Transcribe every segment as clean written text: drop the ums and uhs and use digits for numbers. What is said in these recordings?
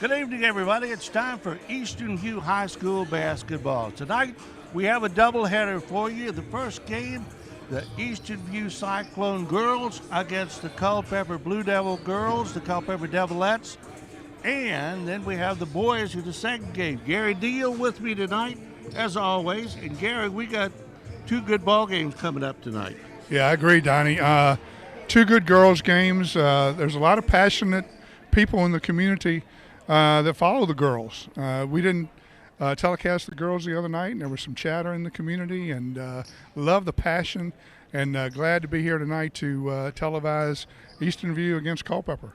Good evening, everybody. It's time for Eastern View High School basketball. Tonight, we have a doubleheader for you. The first game, the Eastern View Cyclone girls against the Culpeper Blue Devil girls, the Culpeper Devilettes. And then we have the boys in the second game. Gary Deal with me tonight, as always. And Gary, we got two good ball games coming up tonight. Yeah, I agree, Donnie. Two good girls games. There's a lot of passionate people in the community that follow the girls. We didn't telecast the girls the other night, and there was some chatter in the community, and love the passion, and glad to be here tonight to televise Eastern View against Culpeper.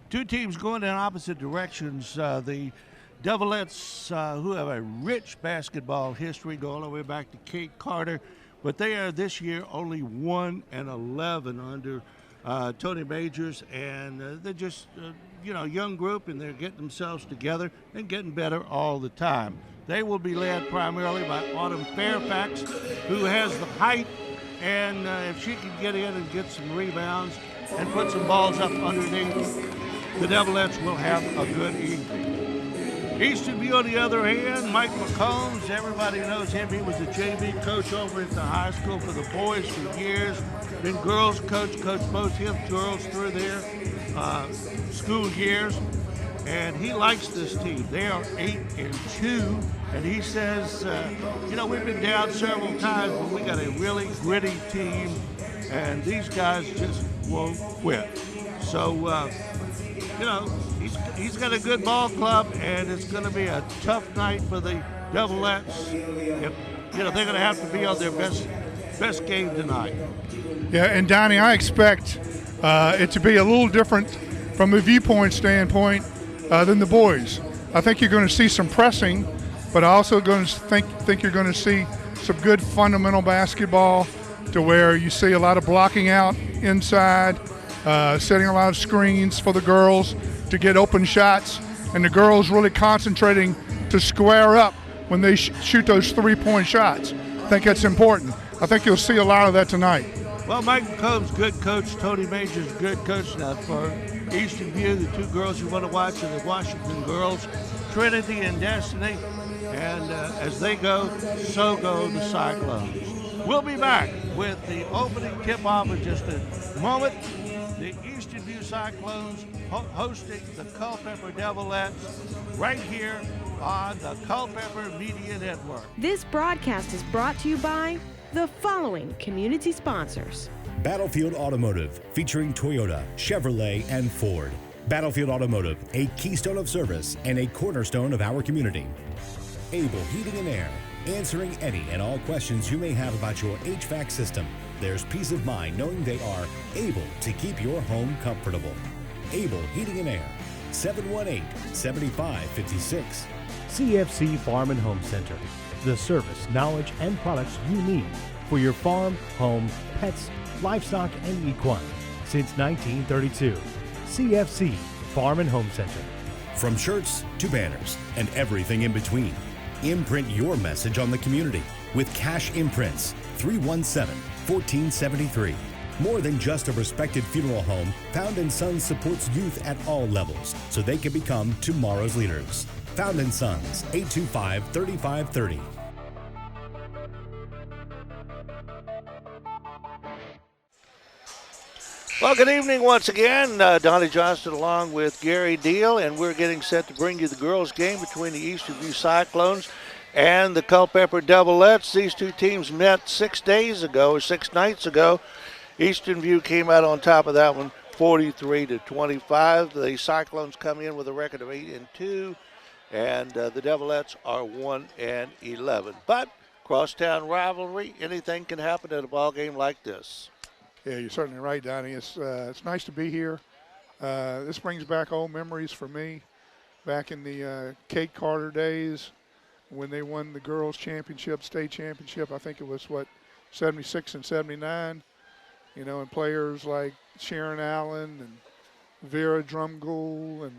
Two teams going in opposite directions. The Devilettes, who have a rich basketball history, go all the way back to Kate Carter, but they are this year only 1-11 under Tony Majors, and they're just a young group, and they're getting themselves together and getting better all the time. They will be led primarily by Autumn Fairfax, who has the height, and if she can get in and get some rebounds and put some balls up underneath, the Devilettes will have a good evening. Eastern View, on the other hand, Mike McCombs, everybody knows him. He was the JV coach over at the high school for the boys for years. Been girls coach, coached both his girls through their school years. And he likes this team. They are 8-2, and he says, we've been down several times, but we got a really gritty team, and these guys just won't quit. So, he's got a good ball club, and it's going to be a tough night for the Devilettes. They're going to have to be on their best game tonight. Yeah, and Donnie, I expect it to be a little different from a viewpoint standpoint than the boys. I think you're going to see some pressing, but I also going to think you're going to see some good fundamental basketball to where you see a lot of blocking out inside, setting a lot of screens for the girls to get open shots, and the girls really concentrating to square up when they shoot those three-point shots. I think that's important. I think you'll see a lot of that tonight. Well, Mike McCombs, good coach. Tony Majors, good coach. Now for Eastern View, the two girls you want to watch are the Washington girls, Trinity and Destiny. And as they go, so go the Cyclones. We'll be back with the opening tip-off in just a moment. The Eastern View Cyclones hosting the Culpeper Devilettes right here on the Culpeper Media Network. This broadcast is brought to you by the following community sponsors. Battlefield Automotive, featuring Toyota, Chevrolet, and Ford. Battlefield Automotive, a keystone of service and a cornerstone of our community. Able Heating and Air, answering any and all questions you may have about your HVAC system. There's peace of mind knowing they are able to keep your home comfortable. Able Heating and Air, 718-7556. CFC Farm and Home Center, the service, knowledge, and products you need for your farm, home, pets, livestock, and equine. Since 1932, CFC Farm and Home Center. From shirts to banners and everything in between, imprint your message on the community with Cash Imprints, 317-1473. More than just a respected funeral home, Found & Sons supports youth at all levels so they can become tomorrow's leaders. Found & Sons, 825-3530. Well, good evening once again. Donnie Johnston along with Gary Deal, and we're getting set to bring you the girls' game between the Eastern View Cyclones and the Culpeper Devilettes. These two teams met 6 nights ago. Eastern View came out on top of that one, 43-25. The Cyclones come in with a record of 8-2, and the Devilettes are 1-11. But crosstown rivalry, anything can happen at a ball game like this. Yeah, you're certainly right, Donnie. It's nice to be here. This brings back old memories for me, back in the Kate Carter days when they won the girls' championship, state championship. I think it was, 76 and 79. And players like Sharon Allen and Vera Drumgoole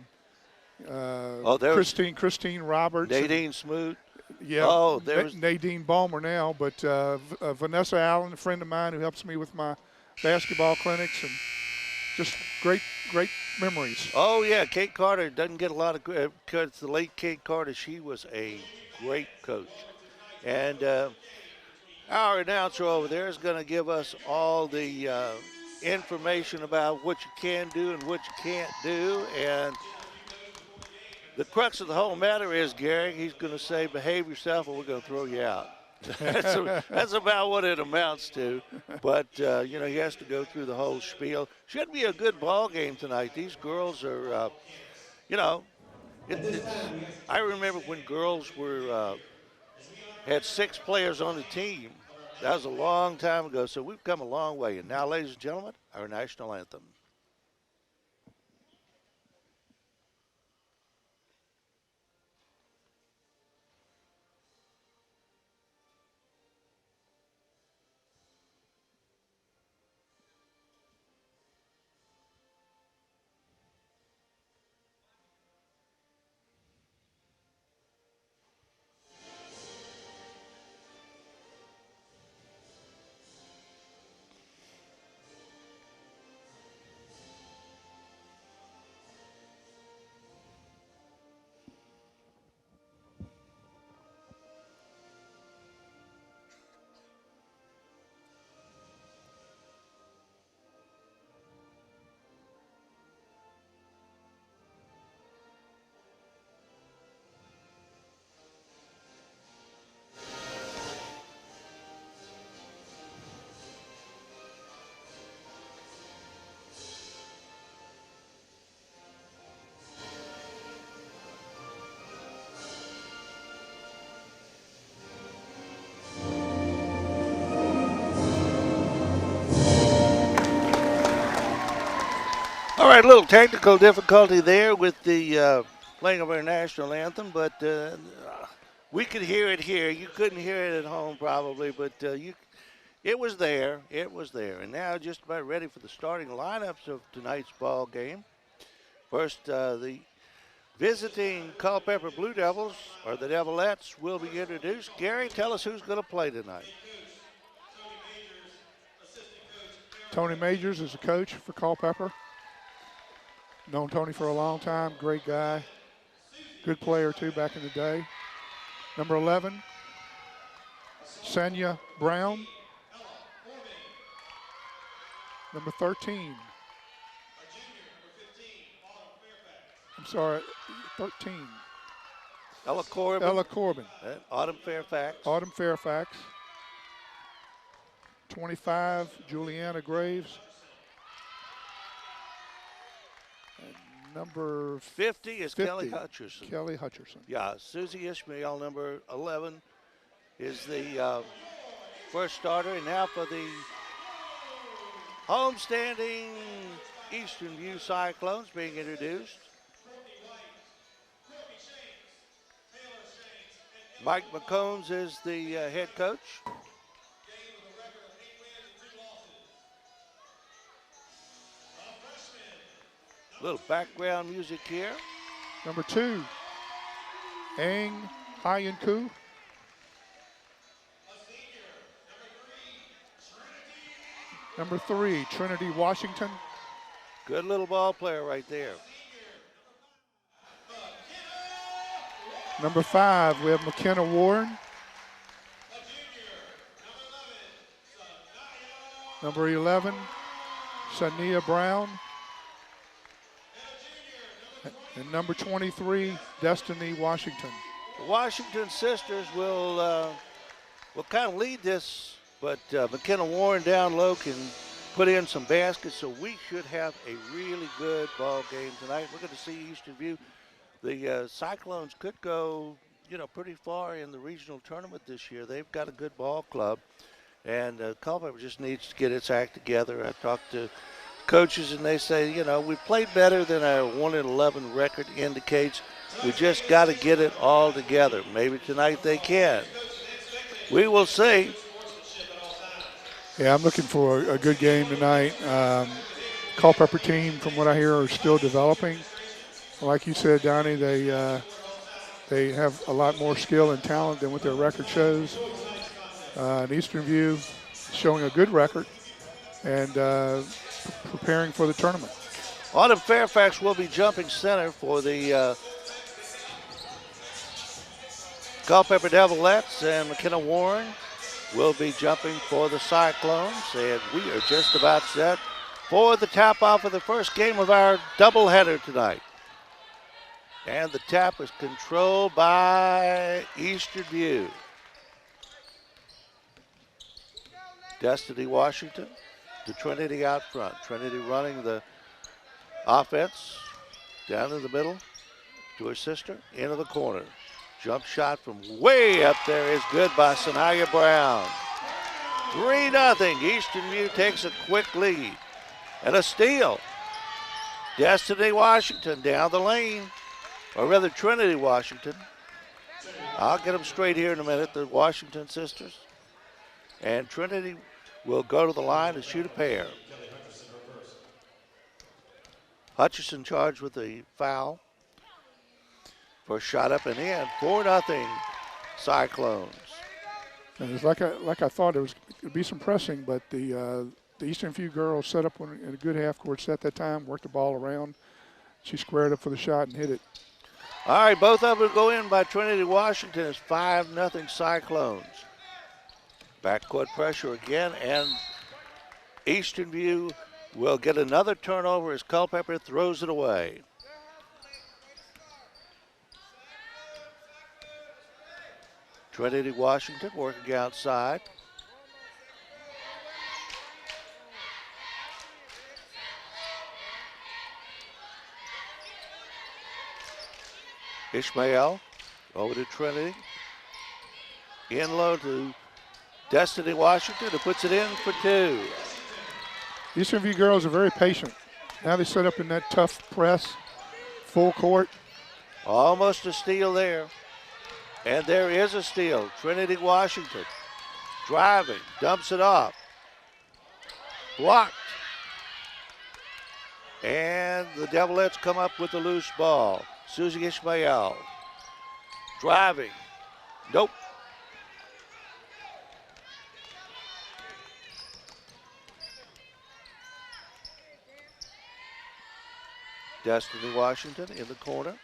and Christine Roberts. Nadine Smoot. Yeah, Nadine Balmer now, but Vanessa Allen, a friend of mine who helps me with my basketball clinics, and just great memories. Oh, yeah, Kate Carter doesn't get a lot of credit because the late Kate Carter, she was a great coach. And our announcer over there is going to give us all the information about what you can do and what you can't do. And the crux of the whole matter is, Gary, he's going to say, behave yourself or we're going to throw you out. That's about what it amounts to. But, he has to go through the whole spiel. Should be a good ball game tonight. These girls are, I remember when girls had 6 players on the team. That was a long time ago, so we've come a long way. And now, ladies and gentlemen, our national anthem. All right, a little technical difficulty there with the playing of our national anthem, but we could hear it here. You couldn't hear it at home probably, but it was there. It was there. And now just about ready for the starting lineups of tonight's ball game. First, the visiting Culpeper Blue Devils, or the Devilettes, will be introduced. Gary, tell us who's going to play tonight. Tony Majors is the coach for Culpeper. Known Tony for a long time, great guy. Good player, too, back in the day. Number 11, Sanya Brown. Number 13. I'm sorry, 13. Ella Corbin. Ella Corbin. Autumn Fairfax. Autumn Fairfax. 25, Juliana Graves. Number 50 is Kelly Hutcherson. Kelly Hutcherson. Yeah, Susie Ishmael, number 11, is the first starter. And now for the homestanding Eastern View Cyclones being introduced. Mike McCombs is the head coach. Little background music here. Number 2, Ang Hyenku. Number 3, Trinity Washington. Good little ball player right there. Number 5, we have McKenna Warren. Number 11, Sania Brown. And number 23, Destiny Washington. The Washington sisters will kind of lead this, but McKenna Warren down low can put in some baskets, so we should have a really good ball game tonight. We're going to see Eastern View. The Cyclones could go, pretty far in the regional tournament this year. They've got a good ball club, and Culpeper just needs to get its act together. I talked to coaches, and they say, we played better than our 1-11 record indicates. We just got to get it all together. Maybe tonight they can. We will see. Yeah, I'm looking for a good game tonight. Culpeper team, from what I hear, are still developing. Like you said, Donnie, they have a lot more skill and talent than what their record shows. And Eastern View showing a good record and preparing for the tournament. Autumn Fairfax will be jumping center for the Culpeper Devilettes, and McKenna Warren will be jumping for the Cyclones. And we are just about set for the tap-off of the first game of our doubleheader tonight. And the tap is controlled by Eastern View. Destiny Washington to Trinity out front. Trinity running the offense down in the middle to her sister, into the corner. Jump shot from way up there is good by Sanaya Brown. 3-0. Eastern View takes a quick lead. And a steal. Destiny Washington down the lane. Or rather, Trinity Washington. I'll get them straight here in a minute, the Washington sisters. And Trinity will go to the line to shoot a pair. Hutcherson charged with a foul. First shot up and in. 4-0 Cyclones. And it's like I thought it would be some pressing, but the Eastern View girls set up in a good half-court set that time, worked the ball around. She squared up for the shot and hit it. All right, both of them go in by Trinity Washington. It's 5-0 Cyclones. Backcourt pressure again, and Eastern View will get another turnover as Culpeper throws it away. Trinity Washington working outside. Ishmael over to Trinity. In low to Destiny Washington, who puts it in for two. Eastern View girls are very patient. Now they set up in that tough press, full court. Almost a steal there. And there is a steal. Trinity Washington driving, dumps it off. Blocked. And the Devilettes come up with a loose ball. Susie Ishmael driving. Nope. Destiny Washington in the corner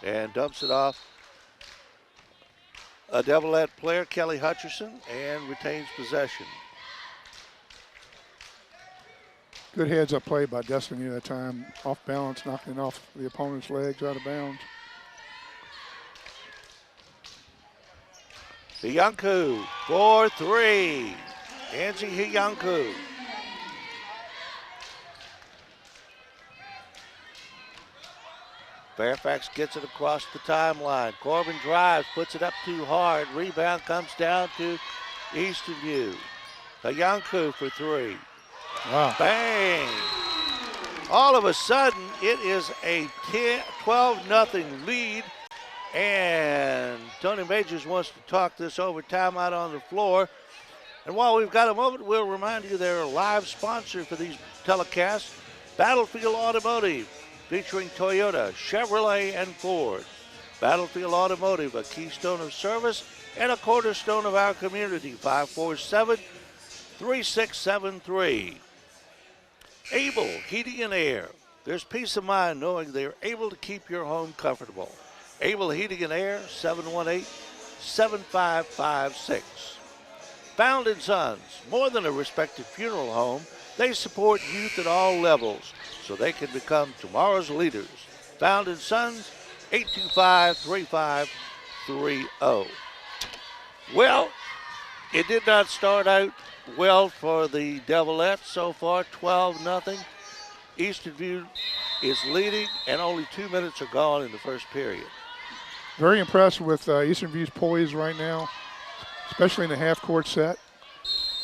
and dumps it off a Devilette player, Kelly Hutcherson, and retains possession. Good heads-up play by Destiny that time. Off balance, knocking off the opponent's legs out of bounds. Hiyanku for three. Angie Hiyanku. Fairfax gets it across the timeline. Corbin drives, puts it up too hard. Rebound comes down to Eastern View. Hiyanku for three. Wow. Bang! All of a sudden, it is a 12-0 lead. And Tony Majors wants to talk this over. Timeout on the floor. And while we've got a moment, we'll remind you they're a live sponsor for these telecasts. Battlefield Automotive, featuring Toyota, Chevrolet, and Ford. Battlefield Automotive, a keystone of service and a cornerstone of our community. 547-3673. Able Heating and Air. There's peace of mind knowing they're able to keep your home comfortable. Able Heating and Air, 718-7556. Found & Sons, more than a respected funeral home, they support youth at all levels so they can become tomorrow's leaders. Found & Sons, 825-3530. Well, it did not start out well for the Devilettes so far, 12-0. Eastern View is leading, and only 2 minutes are gone in the first period. Very impressed with Eastern View's poise right now, especially in the half-court set.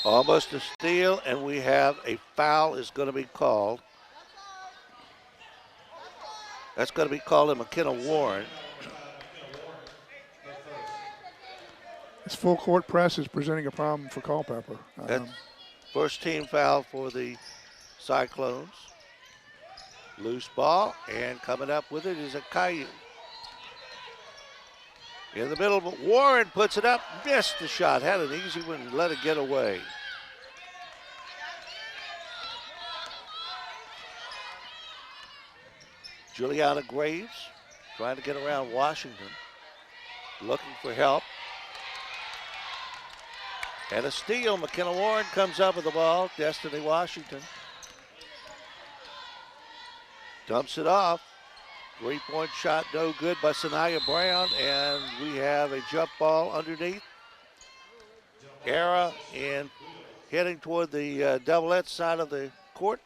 Almost a steal, and we have a foul is going to be called. That's going to be called on McKenna Warren. This full court press is presenting a problem for Culpeper. That's first team foul for the Cyclones. Loose ball, and coming up with it is a Caillou. In the middle, but Warren puts it up, missed the shot, had an easy one, let it get away. Juliana Graves trying to get around Washington, looking for help. And a steal. McKenna Warren comes up with the ball. Destiny Washington dumps it off. 3-point shot, no good by Sanaya Brown, and we have a jump ball underneath. Era and heading toward the Devilettes side of the court.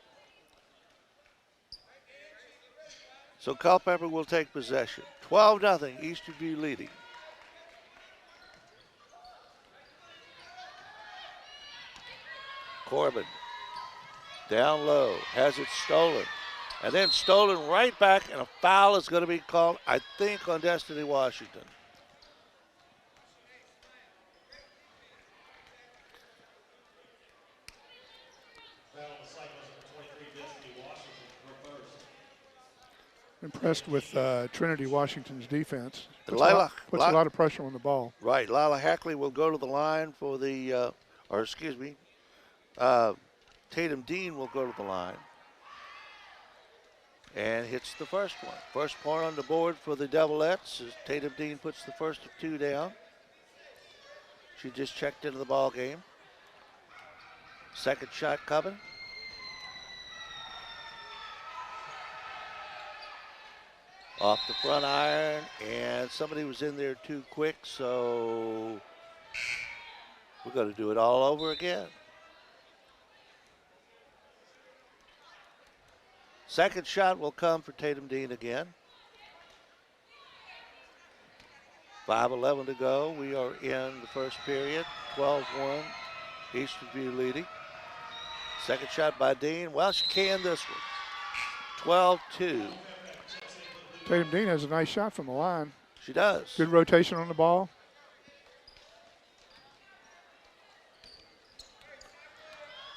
So Culpeper will take possession. 12-0, Eastern View leading. Corbin down low, has it stolen. And then stolen right back, and a foul is going to be called, I think, on Destiny Washington. Impressed with Trinity Washington's defense. Puts a lot of pressure on the ball. Right, Lila Hackley will go to the line for the, Tatum Dean will go to the line. And hits the first one. First point on the board for the Devilettes as Tatum Dean puts the first of two down. She just checked into the ball game. Second shot coming. Off the front iron, and somebody was in there too quick, so we're going to do it all over again. Second shot will come for Tatum Dean again. 5:11 to go. We are in the first period. 12-1, Eastern View leading. Second shot by Dean. Well, she canned this one. 12-2. Tatum Dean has a nice shot from the line. She does. Good rotation on the ball.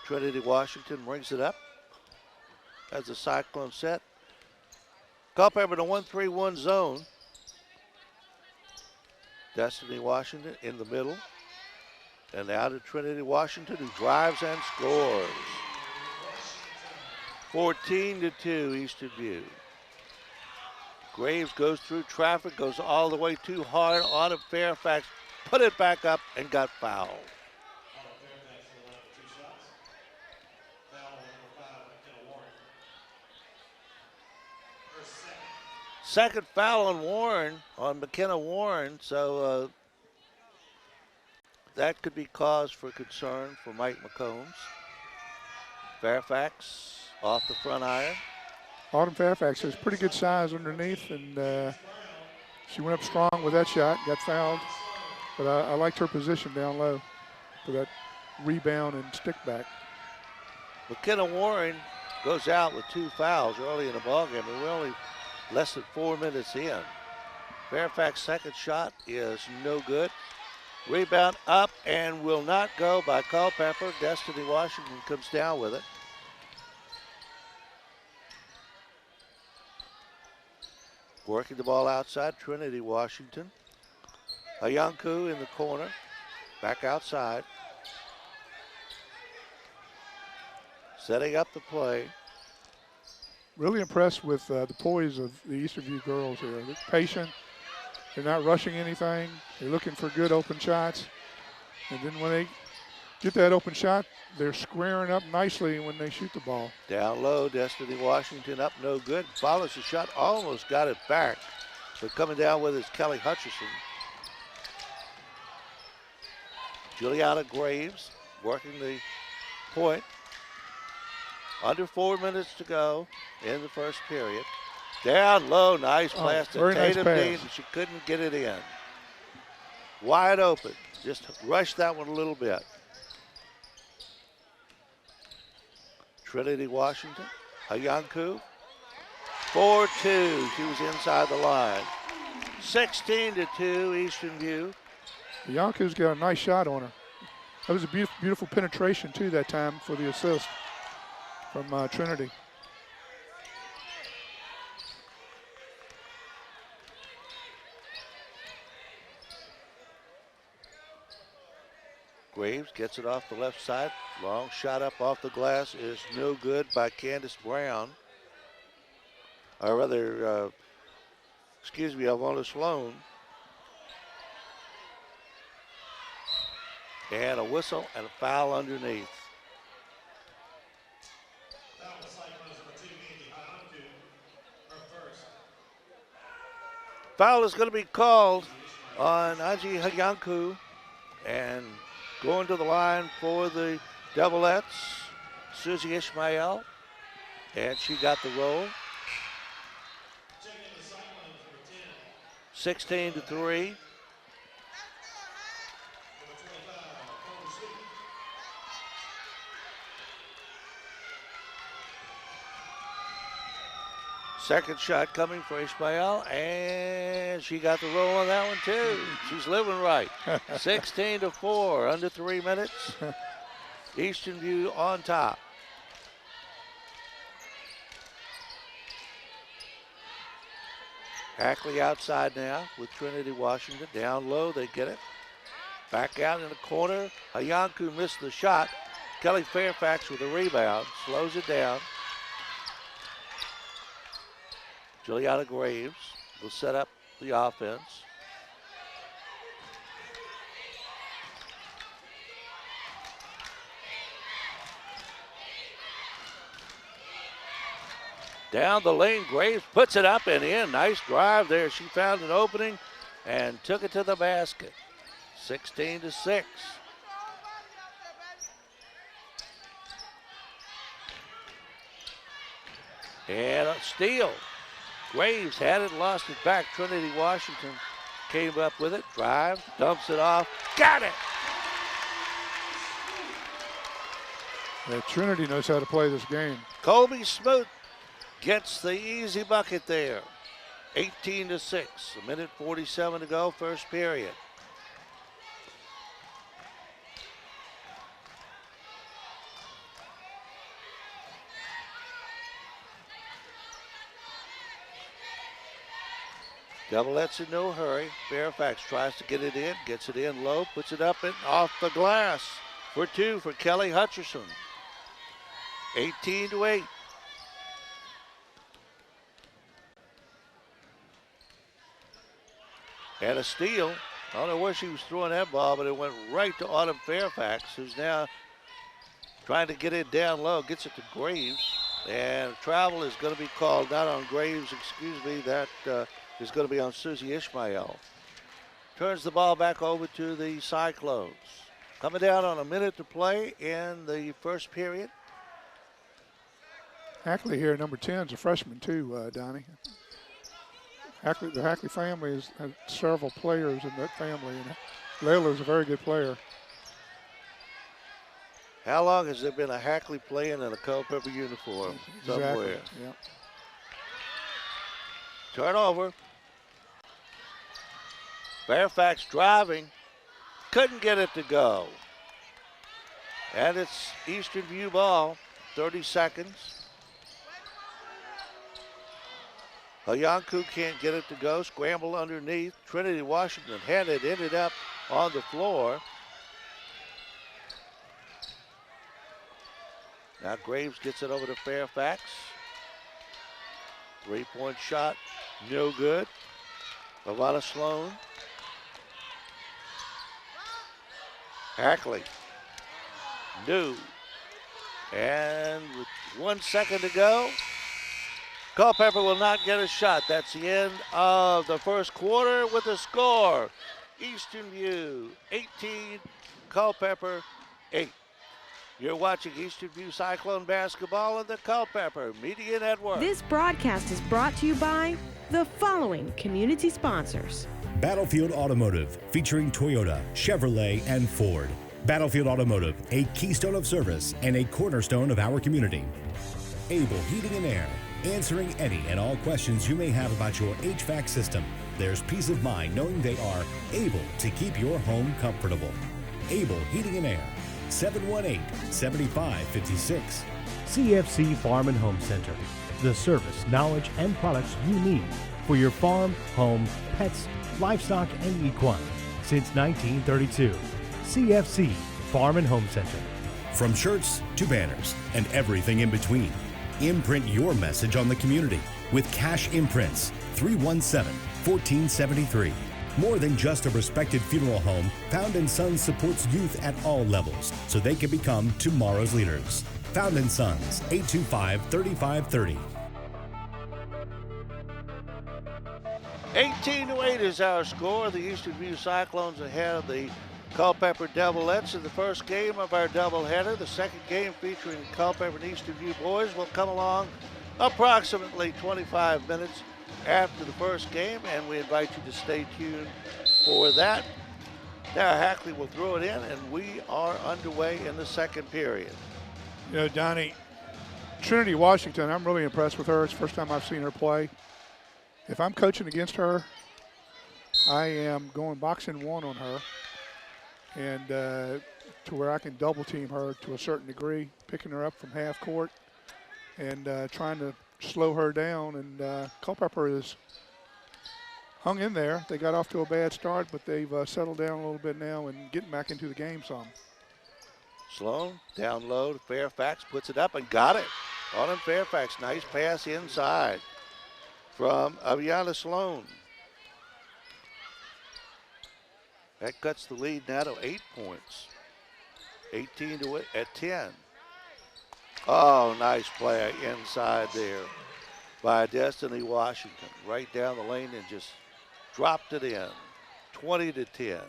Trinity Washington brings it up. As a Cyclone set. Culpeper in a 1-3-1 zone. Destiny Washington in the middle. And now to Trinity Washington, who drives and scores. 14-2 Eastern View. Graves goes through traffic, goes all the way too hard on it. Fairfax put it back up and got fouled. Second foul on Warren, on McKenna Warren, so that could be cause for concern for Mike McCombs. Fairfax off the front iron. Autumn Fairfax has pretty good size underneath, and she went up strong with that shot, got fouled. But I liked her position down low for that rebound and stick back. McKenna Warren goes out with 2 fouls early in the ballgame, and we're only less than 4 minutes in. Fairfax second shot is no good. Rebound up and will not go by Culpeper. Destiny Washington comes down with it. Working the ball outside, Trinity Washington. Ayanku in the corner, back outside. Setting up the play. Really impressed with the poise of the Eastern View girls here. They're patient. They're not rushing anything. They're looking for good open shots. And then when they get that open shot, they're squaring up nicely when they shoot the ball. Down low, Destiny Washington up, no good. Follows the shot, almost got it back. But coming down with is Kelly Hutchison. Juliana Graves working the point. Under 4 minutes to go in the first period. Down low, nice pass to Tatum Dean, but she couldn't get it in. Wide open, just rushed that one a little bit. Trinity Washington, Ayanku, 4-2, she was inside the line. 16-2, Eastern View. Ayanku's got a nice shot on her. That was a beautiful penetration too that time for the assist from Trinity. Graves gets it off the left side. Long shot up off the glass is no good by Candace Brown. or rather, excuse me, Alvona Sloan. And a whistle and a foul underneath. Foul is going to be called on Aji Hayanku, and going to the line for the Devilettes, Susie Ishmael, and she got the roll. 16-3. Second shot coming for Ishmael, and she got the roll on that one too. She's living right. 16-4, under 3 minutes. Eastern View on top. Hackley outside now with Trinity Washington. Down low, they get it. Back out in the corner. Hayanku missed the shot. Kelly Fairfax with a rebound. Slows it down. Juliana Graves will set up the offense. Down the lane, Graves puts it up and in. Nice drive there. She found an opening and took it to the basket. 16-6. And a steal. Graves had it, lost it back. Trinity Washington came up with it, drive, dumps it off, got it. Yeah, Trinity knows how to play this game. Colby Smoot gets the easy bucket there. 18-6, a minute 47 to go, first period. Devilettes in no hurry. Fairfax tries to get it in, gets it in low, puts it up and off the glass for two for Kelly Hutcherson. 18-8. And a steal. I don't know where she was throwing that ball, but it went right to Autumn Fairfax, who's now trying to get it down low, gets it to Graves. And travel is going to be called, not on Graves, excuse me, that is going to be on Susie Ishmael. Turns the ball back over to the Cyclones. Coming down on a minute to play in the first period. Hackley here, number 10, is a freshman too, Donnie. The Hackley family has several players in that family, and Layla's a very good player. How long has there been a Hackley playing in a Culpeper uniform somewhere? Exactly. Yep. Turnover. Fairfax driving, couldn't get it to go. And it's Eastern View ball, 30 seconds. Hayanku can't get it to go, scramble underneath. Trinity Washington had it, ended up on the floor. Now Graves gets it over to Fairfax. Three-point shot, no good. Alvona Sloan. Hackley. New. And with 1 second to go, Culpeper will not get a shot. That's the end of the first quarter with a score. Eastern View 18, Culpeper 8. You're watching Eastern View Cyclone basketball on the Culpeper Media Network. This broadcast is brought to you by the following community sponsors. Battlefield Automotive, featuring Toyota, Chevrolet, and Ford. Battlefield Automotive, a keystone of service and a cornerstone of our community. Able Heating and Air, answering any and all questions you may have about your HVAC system. There's peace of mind knowing they are able to keep your home comfortable. Able Heating and Air, 718-7556. CFC Farm and Home Center, the service, knowledge, and products you need for your farm, home, pets, livestock, and equine. Since 1932, CFC Farm and Home Center. From shirts to banners and everything in between, imprint your message on the community with Cash Imprints, 317-1473. More than just a respected funeral home, Found & Sons supports youth at all levels so they can become tomorrow's leaders. Found & Sons, 825-3530. 18-8 is our score. The Eastern View Cyclones ahead of the Culpeper Devilettes in the first game of our doubleheader. The second game featuring Culpeper and Eastern View boys will come along approximately 25 minutes after the first game, and we invite you to stay tuned for that. Now Hackley will throw it in, and we are underway in the second period. You know, Donnie, Trinity Washington, I'm really impressed with her. It's the first time I've seen her play. If I'm coaching against her, I am going boxing one on her, and to where I can double team her to a certain degree, picking her up from half court and trying to slow her down. And Culpeper is hung in there. They got off to a bad start, but they've settled down a little bit now and getting back into the game some. Sloan down low to Fairfax, puts it up and got it. On Fairfax, nice pass inside from Aviana Sloan. That cuts the lead now to 8 points. 18 to 10. Oh, nice play inside there by Destiny Washington. Right down the lane and just dropped it in. 20 to 10.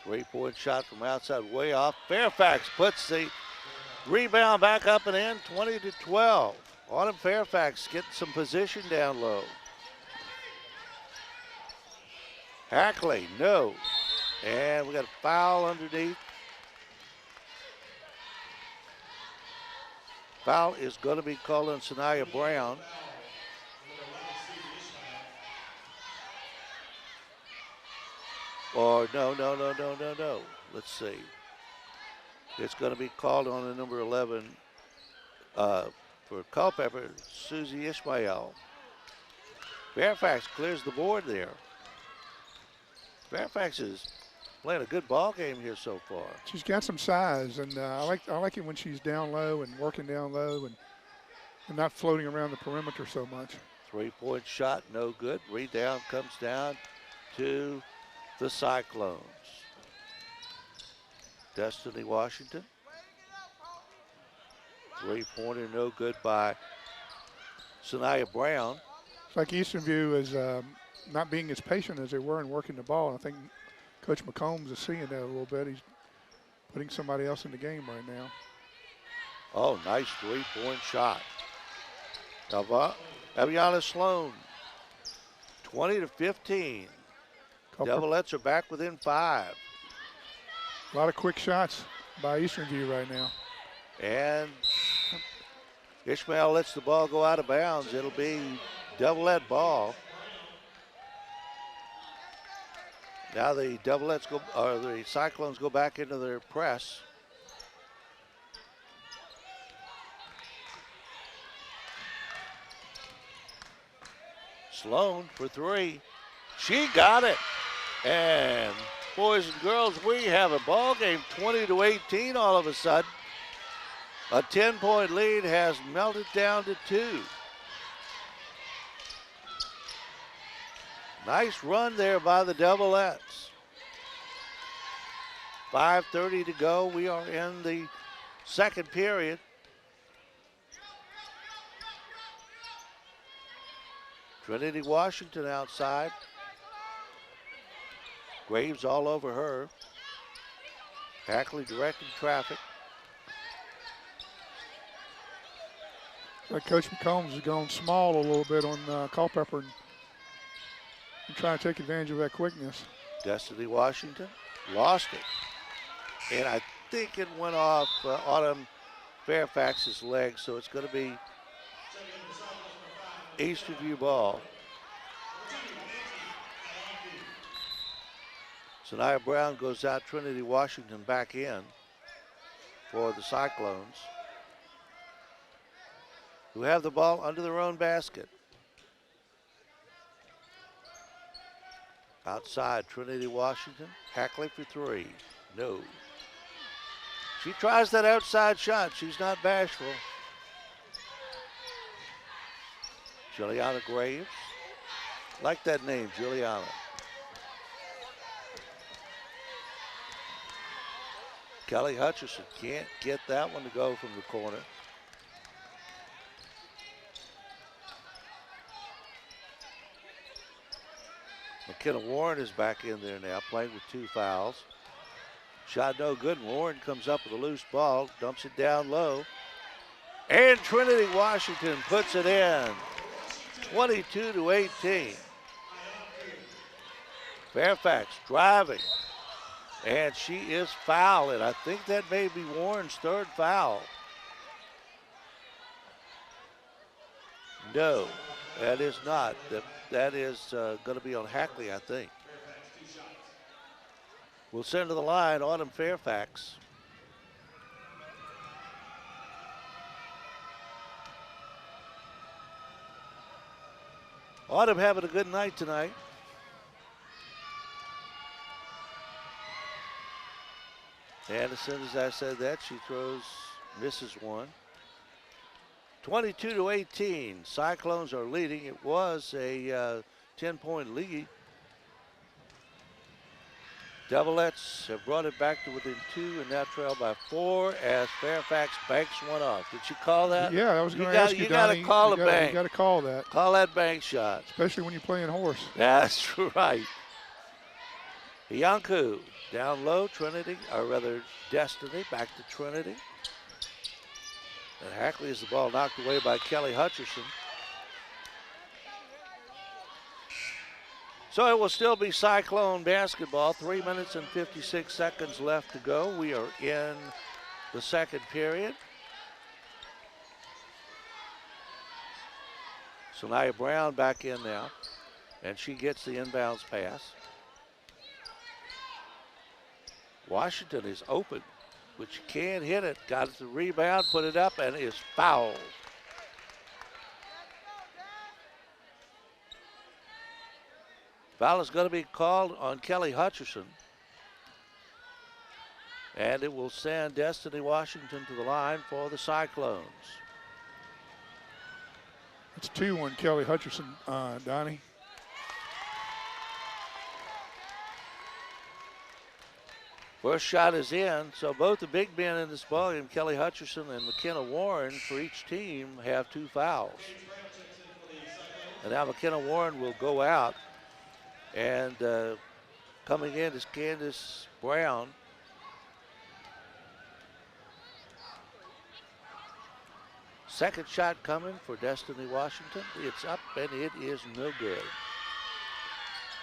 Three-point shot from outside, way off. Fairfax puts the rebound back up and in, 20 to 12. Autumn Fairfax getting some position down low. Hackley, no. And we got a foul underneath. Foul is going to be called on Sanaya Brown. Or no. Let's see. It's going to be called on the number 11 for Culpeper, Susie Ishmael. Fairfax clears the board there. Fairfax is playing a good ball game here so far. She's got some size, and I like it when she's down low and working down low and not floating around the perimeter so much. Three-point shot, no good. Rebound comes down to the Cyclones. Destiny Washington. Three-pointer, no good by Sanaya Brown. It's like Eastern View is not being as patient as they were in working the ball. I think Coach McCombs is seeing that a little bit. He's putting somebody else in the game right now. Oh, nice three-point shot. Aviana Sloan, 20 to 15. Devilettes are back within 5. A lot of quick shots by Eastern View right now. And Ishmael lets the ball go out of bounds. It'll be Devilette ball. Now the Devilettes go, or the Cyclones go back into their press. Sloan for three. She got it. And boys and girls, we have a ball game, 20 to 18 all of a sudden. A 10-point lead has melted down to 2. Nice run there by the Devilettes. 5:30 to go. We are in the second period. Trinity Washington outside. Graves all over her. Hackley directing traffic. Like Coach McCombs has gone small a little bit on Culpeper and trying to take advantage of that quickness. Destiny Washington lost it. And I think it went off Autumn Fairfax's leg, so it's going to be Eastern View ball. Sanaya Brown goes out, Trinity Washington back in for the Cyclones, who have the ball under their own basket. Outside, Trinity Washington. Hackley for three. No. She tries that outside shot. She's not bashful. Juliana Graves. Like that name, Juliana. Kelly Hutcherson can't get that one to go from the corner. McKenna Warren is back in there now, playing with 2 fouls. Shot no good. Warren comes up with a loose ball, dumps it down low. And Trinity Washington puts it in. 22-18. Fairfax driving. And she is fouling. I think that may be Warren's 3rd foul. No, that is not. That is going to be on Hackley, I think. We'll send to the line Autumn Fairfax. Autumn having a good night tonight. And as soon as I said that, she misses one. 22-18. Cyclones are leading. It was a 10-point lead. Devilettes have brought it back to within 2 and now trail by 4 as Fairfax banks one off. Did you call that? Yeah, I was going to ask you, You got to call a bank. You got to call that. Call that bank shot. Especially when you're playing horse. That's right. Biancu down low, Trinity, or rather Destiny, back to Trinity. And Hackley is the ball knocked away by Kelly Hutcherson. So it will still be Cyclone basketball. 3 minutes and 56 seconds left to go. We are in the second period. Sanaya Brown back in now, and she gets the inbounds pass. Washington is open, but she can't hit it. Got the rebound, put it up, and is fouled. Foul is going to be called on Kelly Hutcherson. And it will send Destiny Washington to the line for the Cyclones. It's 2 on Kelly Hutcherson, Donnie. First shot is in, so both the big men in this ballgame, Kelly Hutcherson and McKenna Warren, for each team have 2 fouls. And now McKenna Warren will go out. And coming in is Candace Brown. Second shot coming for Destiny Washington. It's up and it is no good.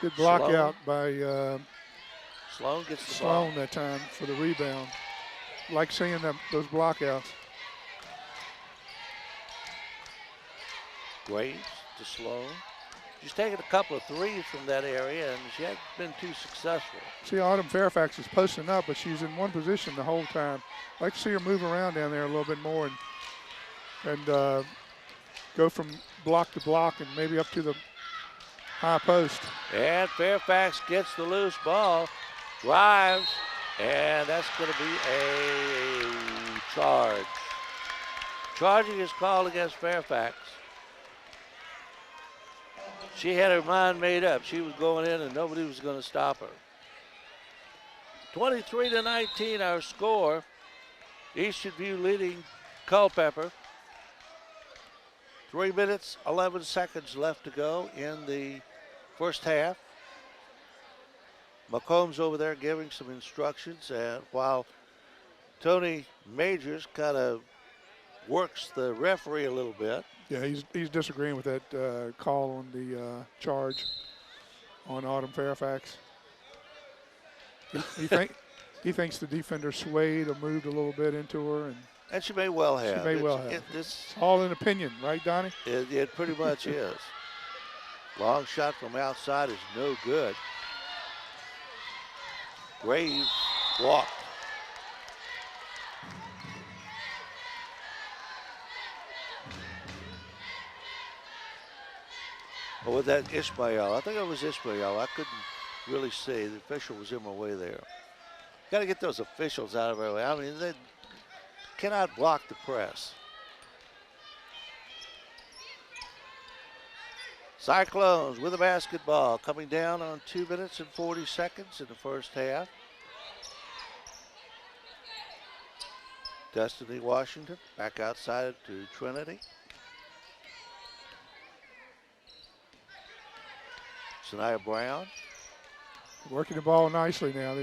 Good block Sloan. out by Sloan gets the ball. Sloan that time for the rebound. Like seeing those blockouts. Graves to Sloan. She's taken a couple of threes from that area, and she hasn't been too successful. See, Autumn Fairfax is posting up, but she's in one position the whole time. I'd like to see her move around down there a little bit more and go from block to block and maybe up to the high post. And Fairfax gets the loose ball, drives, and that's going to be a charge. Charging is called against Fairfax. She had her mind made up. She was going in and nobody was going to stop her. 23-19 our score. Eastern View leading Culpeper. 3 minutes, 11 seconds left to go in the first half. McCombs over there giving some instructions, and while Tony Majors kind of works the referee a little bit. Yeah, he's disagreeing with that call on the charge on Autumn Fairfax. He thinks the defender swayed or moved a little bit into her, and she may well have. She may well have. It's all an opinion, right, Donnie? It pretty much is. Long shot from outside is no good. Graves walked. But with that Ishmael, I think it was Ishmael. I couldn't really see. The official was in my way there. Got to get those officials out of our way. I mean, cannot block the press. Cyclones with the basketball, coming down on 2 minutes and 40 seconds in the first half. Destiny Washington back outside to Trinity. Sanaya Brown. Working the ball nicely now.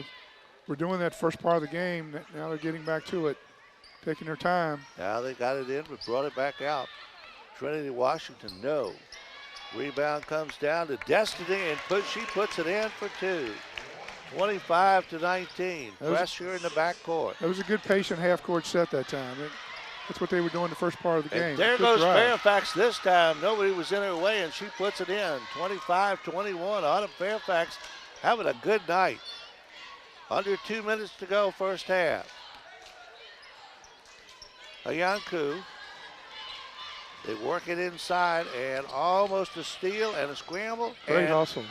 We're doing that first part of the game. Now they're getting back to it, taking their time. Now they got it in, but brought it back out. Trinity Washington, no. Rebound comes down to Destiny, and she puts it in for two. 25-19. Pressure in the backcourt. That was a good patient half-court set that time. That's what they were doing the first part of the game. And there goes Fairfax this time. Nobody was in her way, and she puts it in. 25-21. Autumn Fairfax having a good night. Under 2 minutes to go, first half. Ayanku. They work it inside, and almost a steal and a scramble. Great hustle.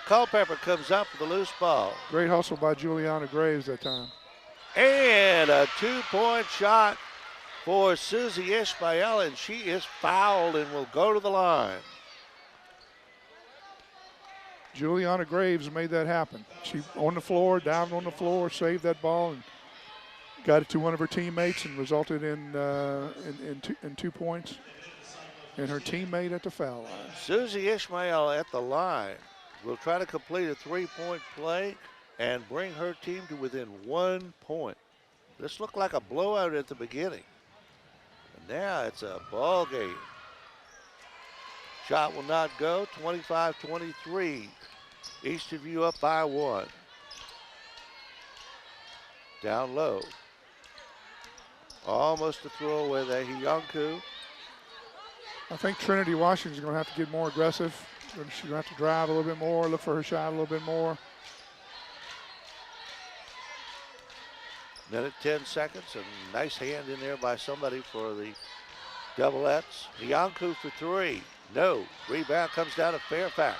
Culpeper comes up with a loose ball. Great hustle by Juliana Graves that time. And a two-point shot for Susie Ishmael, and she is fouled and will go to the line. Juliana Graves made that happen. She on the floor, down on the floor, saved that ball, and got it to one of her teammates, and resulted in 2 points. And her teammate at the foul line. Susie Ishmael at the line will try to complete a three-point play and bring her team to within 1 point. This looked like a blowout at the beginning. And now it's a ball game. Shot will not go. 25-23. Eastern View up by 1. Down low. Almost a throwaway there. Hiyanku. I think Trinity Washington's going to have to get more aggressive. She's going to have to drive a little bit more, look for her shot a little bit more. Minute 10 seconds. A nice hand in there by somebody for the Devilettes. Hiyanku for three. No. Rebound comes down to Fairfax.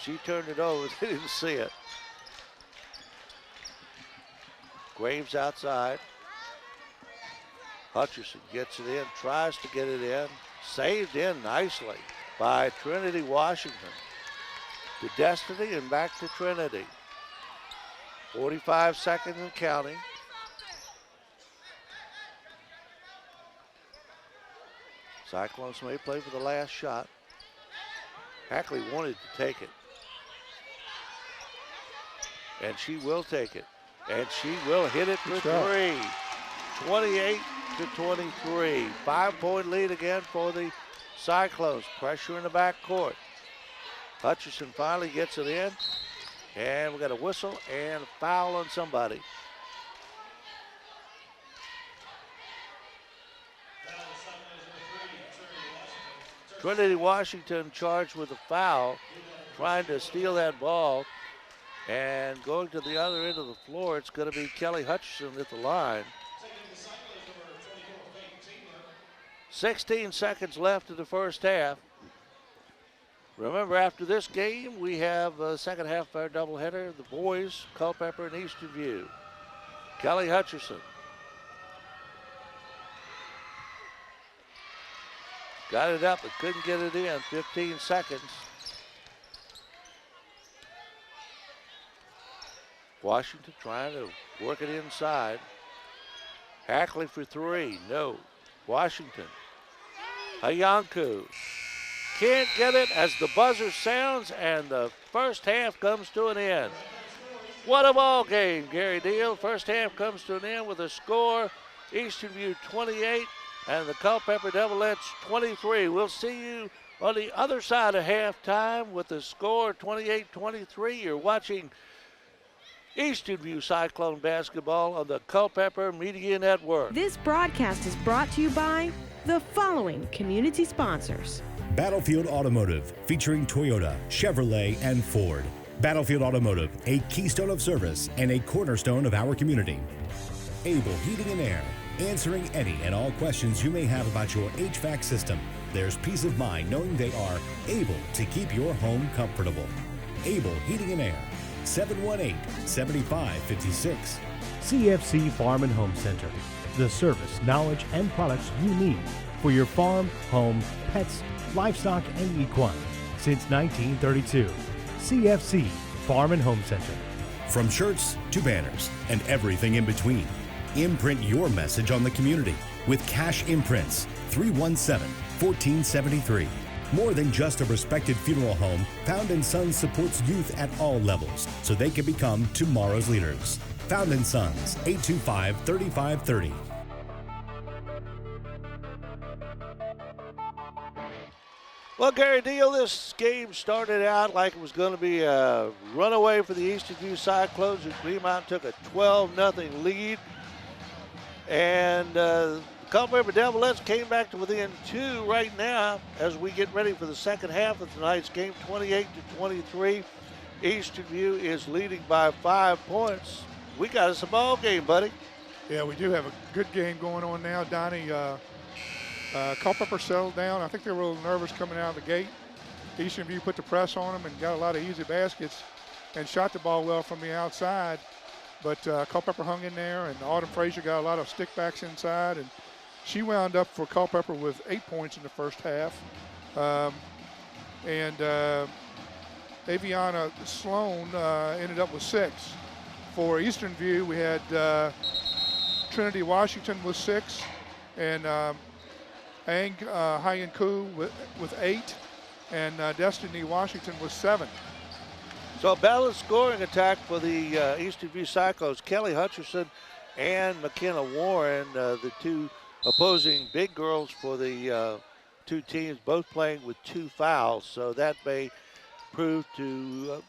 She turned it over. They didn't see it. Graves outside. Hutcherson gets it in, tries to get it in. Saved in nicely by Trinity Washington. To Destiny and back to Trinity. 45 seconds and counting. Cyclones may play for the last shot. Hackley wanted to take it. And she will take it. And she will hit it for three. 28-23. 5-point lead again for the Cyclones. Pressure in the backcourt. Hutcherson finally gets it in. And we got a whistle and a foul on somebody. Trinity Washington charged with a foul, trying to steal that ball. And going to the other end of the floor, it's going to be Kelly Hutcherson at the line. 16 seconds left in the first half. Remember, after this game, we have the second half of our doubleheader. The boys, Culpeper and Eastern View. Kelly Hutcherson. Got it up, but couldn't get it in. 15 seconds. Washington trying to work it inside. Hackley for three. No. Washington. Ayanku. Can't get it as the buzzer sounds and the first half comes to an end. What a ball game, Gary Deal. First half comes to an end with a score. Eastern View 28 and the Culpeper Devilettes 23. We'll see you on the other side of halftime with the score 28-23. You're watching Eastern View Cyclone basketball on the Culpeper Media Network. This broadcast is brought to you by the following community sponsors. Battlefield Automotive, featuring Toyota, Chevrolet, and Ford. Battlefield Automotive, a keystone of service and a cornerstone of our community. Able Heating and Air, answering any and all questions you may have about your HVAC system. There's peace of mind knowing they are able to keep your home comfortable. Able Heating and Air, 718-7556. CFC Farm and Home Center, the service, knowledge, and products you need for your farm, home, pets, livestock, and equine. Since 1932, CFC Farm and Home Center. From shirts to banners and everything in between, imprint your message on the community with Cash Imprints, 317-1473. More than just a respected funeral home, Found & Sons supports youth at all levels so they can become tomorrow's leaders. Found & Sons, 825-3530. Well, Gary Deal, this game started out like it was going to be a runaway for the Eastern View Cyclones, who Fremont took a 12-0 lead. And the Culpeper Devils came back to within 2 right now as we get ready for the second half of tonight's game, 28-23. Eastern View is leading by 5 points. We got us a ball game, buddy. Yeah, we do have a good game going on now, Donnie. Culpeper settled down. I think they were a little nervous coming out of the gate. Eastern View put the press on them and got a lot of easy baskets and shot the ball well from the outside. But Culpeper hung in there, and Autumn Frazier got a lot of stickbacks inside, and she wound up for Culpeper with 8 points in the first half. Aviana Sloan ended up with 6. For Eastern View, we had Trinity Washington with 6, and Ang Hyen Koo with 8, and Destiny Washington with 7. So a balanced scoring attack for the Eastern View Cyclones. Kelly Hutcherson and McKenna Warren, the 2 opposing big girls for the 2 teams, both playing with 2 fouls. So that may prove to,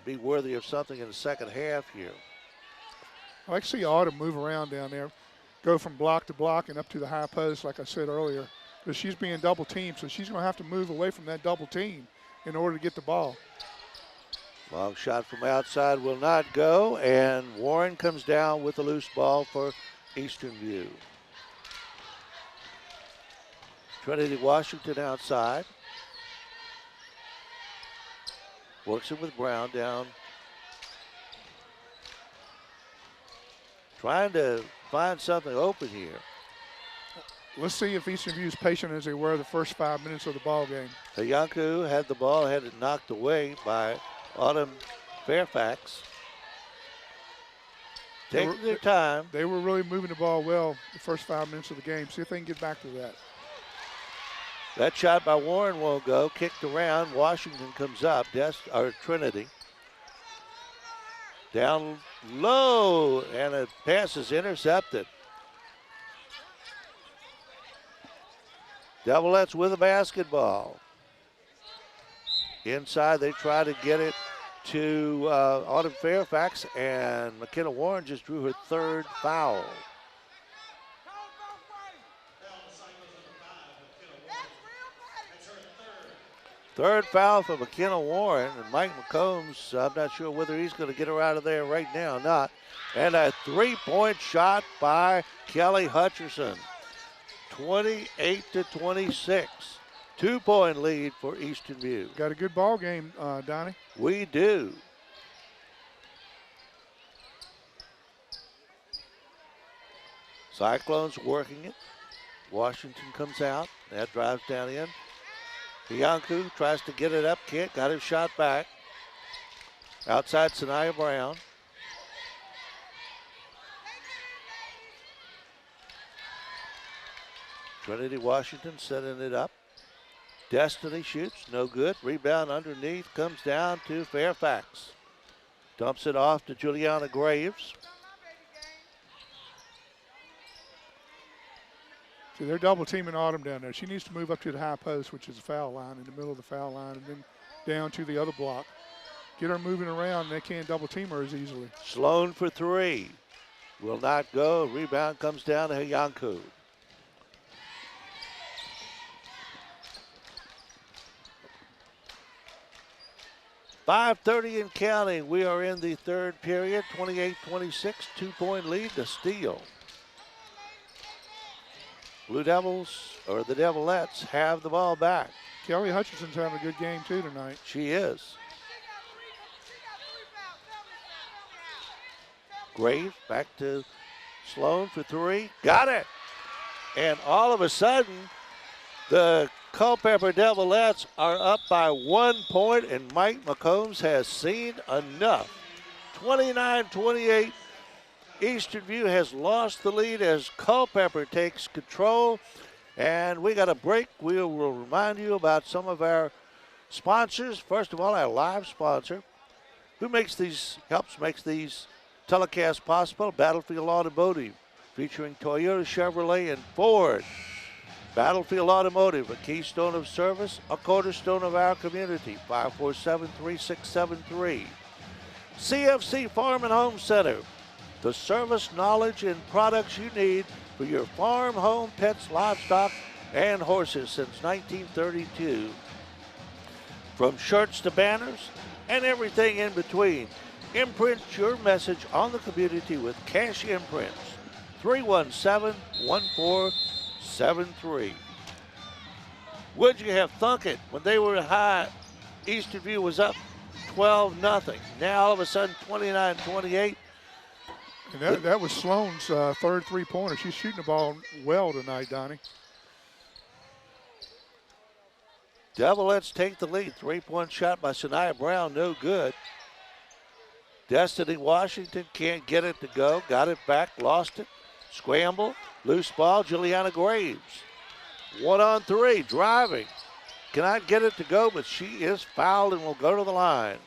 be worthy of something in the second half here. I like to see Autumn move around down there, go from block to block and up to the high post, like I said earlier, because she's being double teamed, so she's going to have to move away from that double team in order to get the ball. Long shot from outside will not go, and Warren comes down with a loose ball for Eastern View. Trinity Washington outside. Works it with Brown down. Trying to find something open here. Let's see if Eastern View is patient as they were the first 5 minutes of the ball game. Yanku had the ball, had it knocked away by Autumn Fairfax. Taking their time. They were really moving the ball well the first 5 minutes of the game. See if they can get back to that. That shot by Warren won't go. Kicked around. Washington comes up. Trinity. Down low, and a pass is intercepted. Devilettes with a basketball. Inside, they try to get it to Autumn Fairfax, and McKenna Warren just drew her 3rd foul. Third foul for McKenna Warren, and Mike McCombs, I'm not sure whether he's going to get her out of there right now or not. And a 3-point shot by Kelly Hutcherson. 28-26. 2-point lead for Eastern View. Got a good ball game, Donnie. We do. Cyclones working it. Washington comes out. That drives down in. Biancu tries to get it up, can't, got his shot back. Outside Sanaya Brown. Trinity Washington setting it up. Destiny shoots, no good. Rebound underneath, comes down to Fairfax. Dumps it off to Juliana Graves. See, they're double teaming Autumn down there. She needs to move up to the high post, which is the foul line, in the middle of the foul line, and then down to the other block. Get her moving around, and they can't double team her as easily. Sloan for 3. Will not go. Rebound comes down to Yanku. .5:30 and counting. We are in the 3rd period. 28-26. 2-point lead to Steele. Blue Devils, or the Devilettes, have the ball back. Kelly Hutchinson's having a good game, too, tonight. She is. Graves back to Sloan for three. Got it. And all of a sudden, the Culpeper Devilettes are up by 1 point, and Mike McCombs has seen enough. 29-28. Eastern View has lost the lead as Culpeper takes control. And we got a break. We will remind you about some of our sponsors. First of all, our live sponsor, who helps make these telecasts possible, Battlefield Automotive, featuring Toyota, Chevrolet, and Ford. Battlefield Automotive, a keystone of service, a cornerstone of our community. 547-3673. CFC Farm and Home Center, the service, knowledge, and products you need for your farm, home, pets, livestock, and horses since 1932. From shirts to banners and everything in between. Imprint your message on the community with Cash Imprints. 317-1473. Would you have thunk it when they were high? Eastern View was up 12-0. Now all of a sudden 29-28. And that was Sloan's third three-pointer. She's shooting the ball well tonight, Donnie. Devilettes take the lead. Three-point shot by Shania Brown, no good. Destiny Washington can't get it to go. Got it back, lost it. Scramble, loose ball, Juliana Graves. 1-on-3, driving. Cannot get it to go, but she is fouled and will go to the line.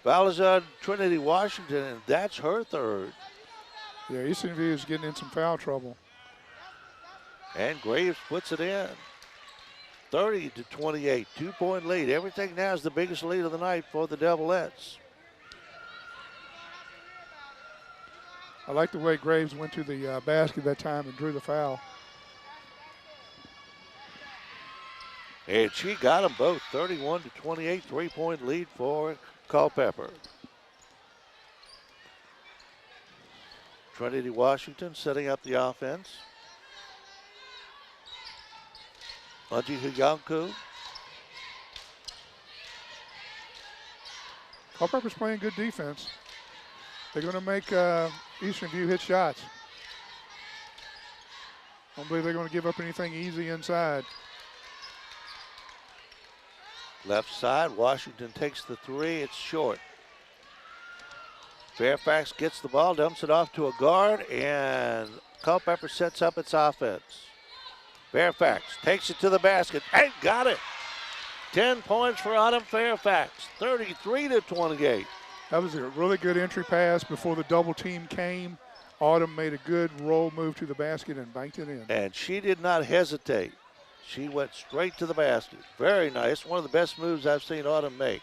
Foul is on Trinity Washington, and that's her third. Yeah, Eastern View is getting in some foul trouble. And Graves puts it in. 30-28, 2-point lead. Everything now is the biggest lead of the night for the Devilettes. I like the way Graves went to the basket that time and drew the foul. And she got them both. 31-28, 3-point lead for Culpeper. Trinity Washington setting up the offense. Anji Huyanku. Culpeper's playing good defense. They're going to make Eastern View hit shots. I don't believe they're going to give up anything easy inside. Left side, Washington takes the three. It's short. Fairfax gets the ball, dumps it off to a guard, and Culpeper sets up its offense. Fairfax takes it to the basket and got it. 10 points for Autumn Fairfax, 33-28. That was a really good entry pass before the double team came. Autumn made a good roll move to the basket and banked it in. And she did not hesitate. She went straight to the basket. Very nice. One of the best moves I've seen Autumn make.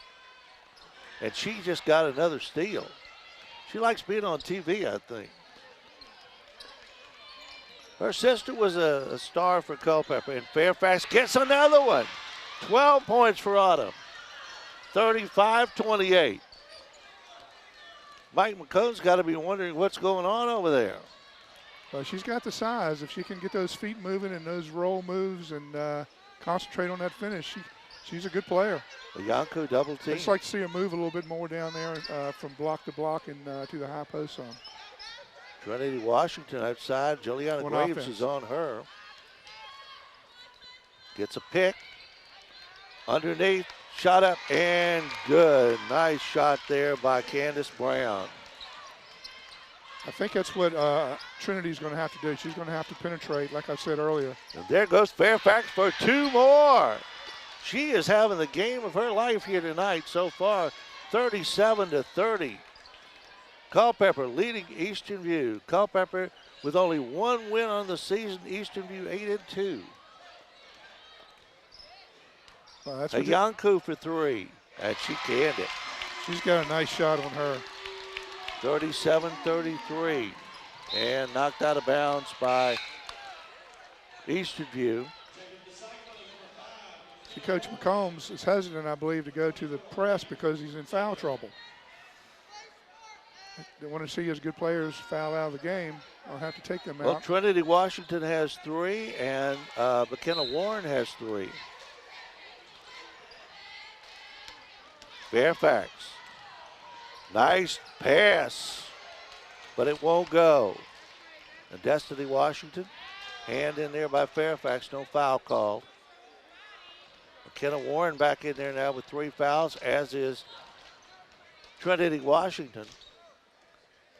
And she just got another steal. She likes being on TV, I think. Her sister was a star for Culpeper, and Fairfax gets another one. 12 points for Autumn. 35-28. Mike McCone's got to be wondering what's going on over there. Well, she's got the size. If she can get those feet moving and those roll moves and concentrate on that finish, she's a good player. The Yanko double team. I'd just like to see her move a little bit more down there from block to block and to the high post zone. Trinity Washington outside. Juliana Graves offense is on her. Gets a pick. Underneath, shot up and good. Nice shot there by Candace Brown. I think that's what Trinity's going to have to do. She's going to have to penetrate, like I said earlier. And there goes Fairfax for two more. She is having the game of her life here tonight so far, 37-30. Culpeper leading Eastern View. Culpeper with only one win on the season. Eastern View 8-2. Yanku for three, and she canned it. She's got a nice shot on her. 37-33, and knocked out of bounds by Eastern View. See, Coach McCombs is hesitant, I believe, to go to the press because he's in foul trouble. They want to see his good players foul out of the game. I'll have to take them out. Well, Trinity Washington has three, and McKenna Warren has three. Fairfax. Nice pass, but it won't go. And Destiny Washington, hand in there by Fairfax, no foul called. McKenna Warren back in there now with 3 fouls, as is Trinity Washington.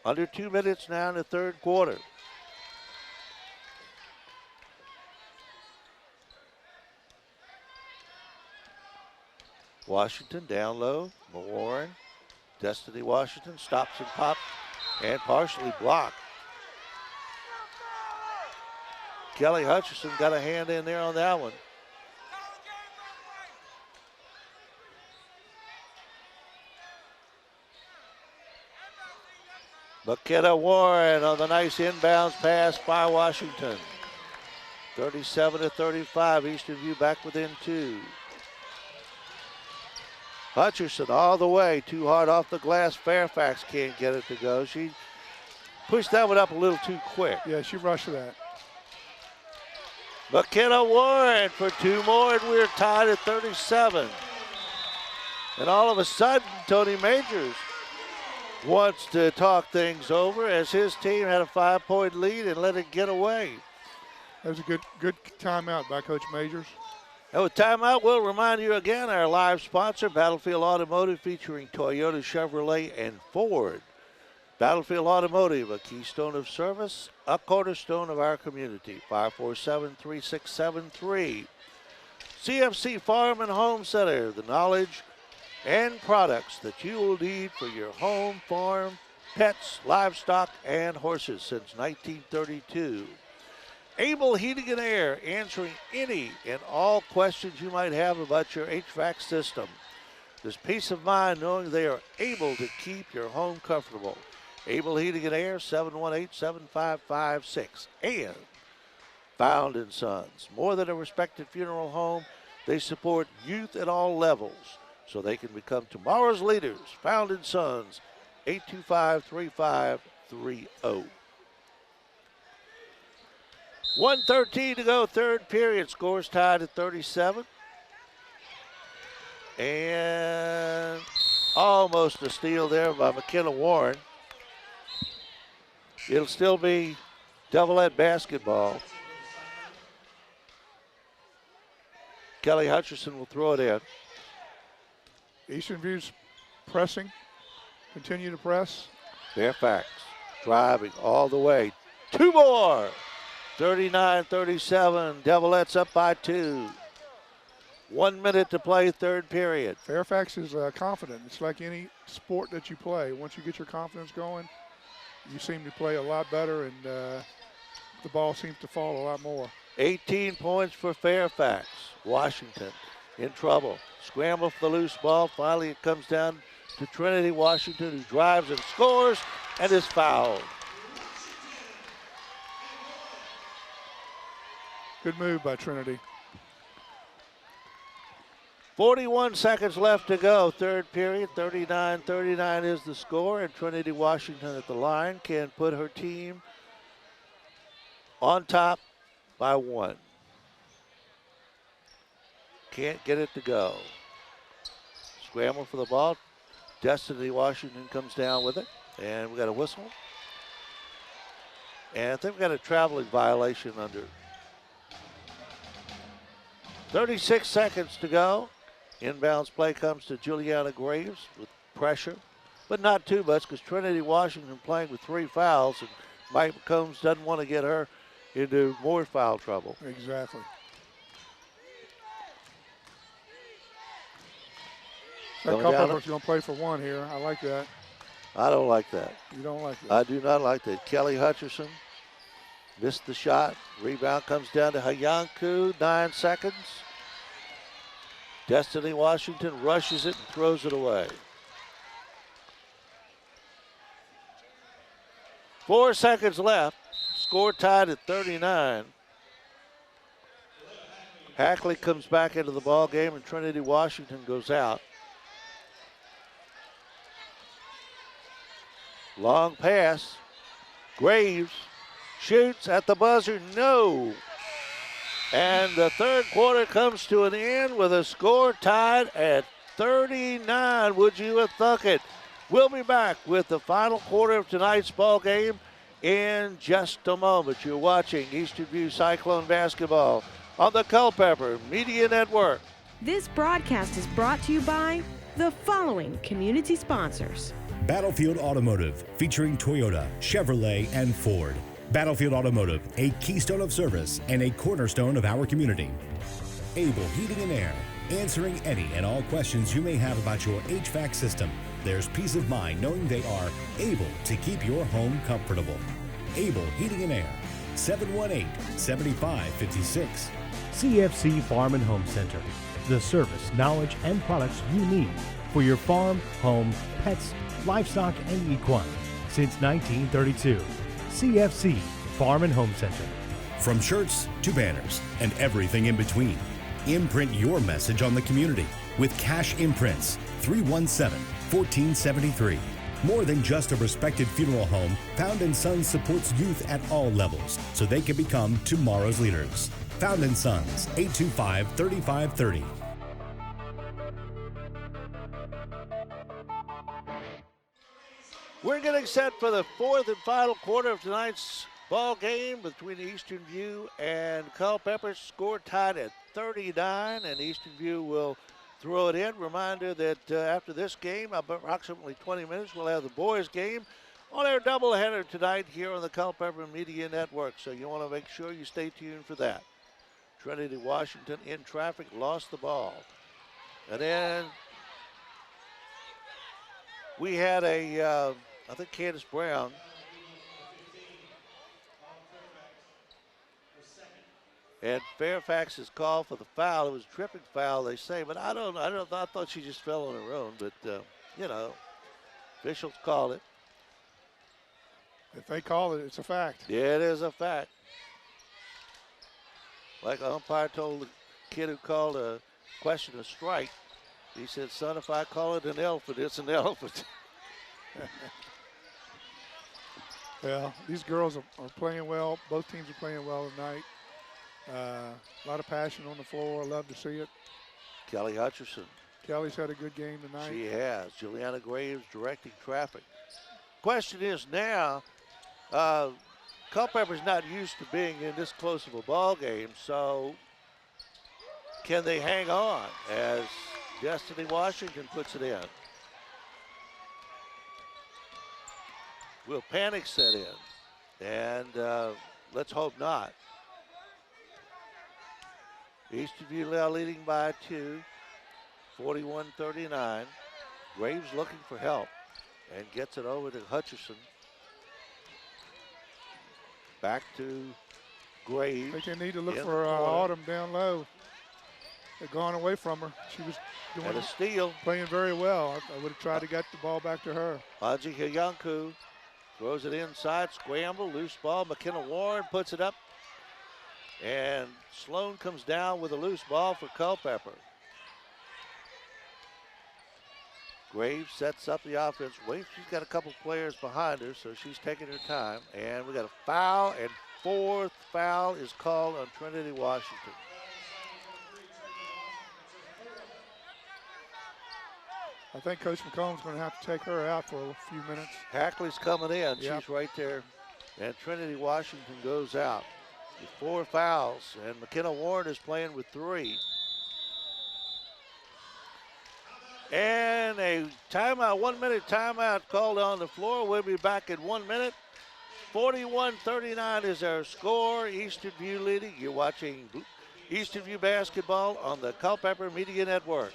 Under 2 minutes now in the third quarter. Washington down low, Warren. Destiny Washington stops and pops and partially blocked. Kelly Hutcherson got a hand in there on that one. McKenna Warren on the nice inbounds pass by Washington. 37-35, Eastern View back within 2. Hutcherson all the way, too hard off the glass. Fairfax can't get it to go. She pushed that one up a little too quick. Yeah, she rushed that. McKenna Warren for 2 more, and we're tied at 37. And all of a sudden, Tony Majors wants to talk things over as his team had a 5-point lead and let it get away. That was a good timeout by Coach Majors. And with timeout, we'll remind you again, our live sponsor, Battlefield Automotive, featuring Toyota, Chevrolet, and Ford. Battlefield Automotive, a keystone of service, a cornerstone of our community. 547-3673. CFC Farm and Home Center, the knowledge and products that you will need for your home, farm, pets, livestock, and horses since 1932. Able Heating and Air, answering any and all questions you might have about your HVAC system. There's peace of mind knowing they are able to keep your home comfortable. Able Heating and Air, 718-7556. And Found & Sons. More than a respected funeral home, they support youth at all levels so they can become tomorrow's leaders. Found & Sons, 825-3530. 1:13 to go, third period. Scores tied at 37. And almost a steal there by McKenna Warren. It'll still be Devilette basketball. Kelly Hutcherson will throw it in. Eastern View's pressing. Continue to press. Fairfax driving all the way. 2 more. 39-37. Devilettes up by 2. 1 minute to play, third period. Fairfax is confident. It's like any sport that you play. Once you get your confidence going, you seem to play a lot better, and the ball seems to fall a lot more. 18 points for Fairfax. Washington in trouble. Scramble for the loose ball. Finally, it comes down to Trinity Washington, who drives and scores and is fouled. Good move by Trinity. 41 seconds left to go, third period. 39-39 is the score, and Trinity Washington at the line can put her team on top by 1. Can't get it to go. Scramble for the ball. Destiny Washington comes down with it, and we got a whistle. And I think we got a traveling violation under. 36 seconds to go. Inbounds play comes to Juliana Graves with pressure, but not too much because Trinity Washington playing with 3 fouls, and Mike McCombs doesn't want to get her into more foul trouble. Exactly. Culpeper's going to play for 1 here. I like that. I don't like that. You don't like that? I do not like that. Kelly Hutcherson missed the shot. Rebound comes down to Hayanku, 9 seconds. Destiny Washington rushes it and throws it away. 4 seconds left. Score tied at 39. Hackley comes back into the ball game, and Trinity Washington goes out. Long pass. Graves shoots at the buzzer. No. And the third quarter comes to an end with a score tied at 39. Would you have thunk it? We'll be back with the final quarter of tonight's ball game in just a moment. You're watching Eastern View Cyclone basketball on the Culpeper Media Network. This broadcast is brought to you by the following community sponsors. Battlefield Automotive, featuring Toyota, Chevrolet, and Ford. Battlefield Automotive, a keystone of service and a cornerstone of our community. Able Heating and Air, answering any and all questions you may have about your HVAC system. There's peace of mind knowing they are able to keep your home comfortable. Able Heating and Air, 718-7556. CFC Farm and Home Center, the service, knowledge, and products you need for your farm, home, pets, livestock, and equine. Since 1932, CFC Farm and Home Center. From shirts to banners and everything in between, imprint your message on the community with Cash Imprints, 317-1473. More than just a respected funeral home, Found & Sons supports youth at all levels so they can become tomorrow's leaders. Found & Sons, 825-3530. We're getting set for the fourth and final quarter of tonight's ball game between Eastern View and Culpeper. Score tied at 39, and Eastern View will throw it in. Reminder that after this game, approximately 20 minutes, we'll have the boys' game on our doubleheader tonight here on the Culpeper Media Network. So you want to make sure you stay tuned for that. Trinity Washington in traffic, lost the ball. And then we had I think Candace Brown. And Fairfax is called for the foul. It was a tripping foul, they say, but I thought she just fell on her own, but officials called it. If they call it, it's a fact. Yeah, it is a fact. Like an umpire told the kid who called a question a strike, he said, son, if I call it an elephant, it's an elephant. Well, these girls are playing well. Both teams are playing well tonight. A lot of passion on the floor. I love to see it. Kelly Hutcherson. Kelly's had a good game tonight. She has. Juliana Graves directing traffic. Question is now, Culpeper's not used to being in this close of a ball game, so can they hang on as Destiny Washington puts it in? Will panic set in? And let's hope not. Eastern View now leading by 2, 41-39. Graves looking for help and gets it over to Hutcherson. Back to Graves. I think they need to look for Autumn down low. They've gone away from her. She was doing a steal. Playing very well. I would have tried to get the ball back to her. Haji Hiyanku throws it inside, scramble, loose ball. McKenna Warren puts it up. And Sloan comes down with a loose ball for Culpeper. Graves sets up the offense. Wait, she's got a couple players behind her, so she's taking her time. And we got a foul, and fourth foul is called on Trinity Washington. I think Coach McComb's going to have to take her out for a few minutes. Hackley's coming in. Yep. She's right there. And Trinity Washington goes out with 4 fouls. And McKenna Warren is playing with 3. And a timeout, 1 minute timeout called on the floor. We'll be back in 1 minute. 41-39 is our score. Eastern View leading. You're watching Eastern View basketball on the Culpeper Media Network.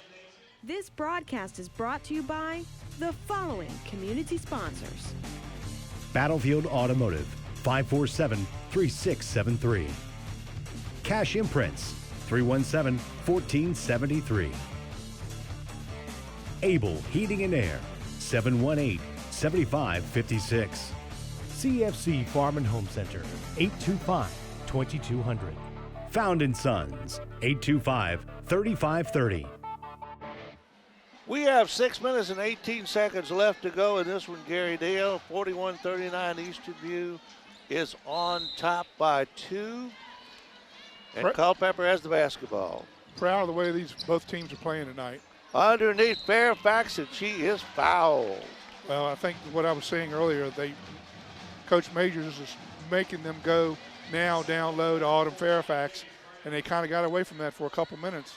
This broadcast is brought to you by the following community sponsors. Battlefield Automotive, 547-3673. Cash Imprints, 317-1473. Able Heating and Air, 718-7556. CFC Farm and Home Center, 825-2200. Found & Sons, 825-3530. We have 6 minutes and 18 seconds left to go in this one, Gary Dale. 41-39, Eastern View is on top by 2. And Culpeper has the basketball. Proud of the way both teams are playing tonight. underneath Fairfax, and she is fouled. Well, I think what I was saying earlier, Coach Majors is making them go now down low to Autumn Fairfax, and they kind of got away from that for a couple minutes.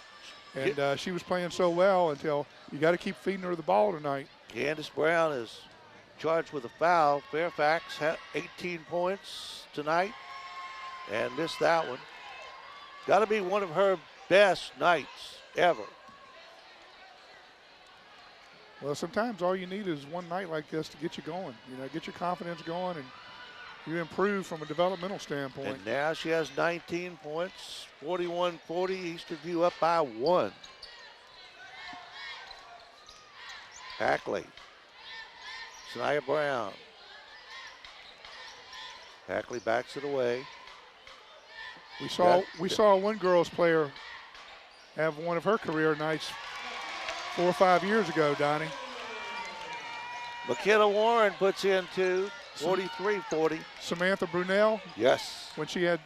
And she was playing so well until you got to keep feeding her the ball tonight. Candace Brown is charged with a foul. Fairfax had 18 points tonight and missed that one. Got to be one of her best nights ever. Well, sometimes all you need is one night like this to get you going. Get your confidence going, and you improve from a developmental standpoint. And now she has 19 points, 41-40. Eastern View up by 1. Hackley. Sanaya Brown. Hackley backs it away. We saw one girls player have one of her career nights 4 or 5 years ago, Donnie. McKenna Warren puts in 2, 43-40. Samantha Brunel. Yes. When she had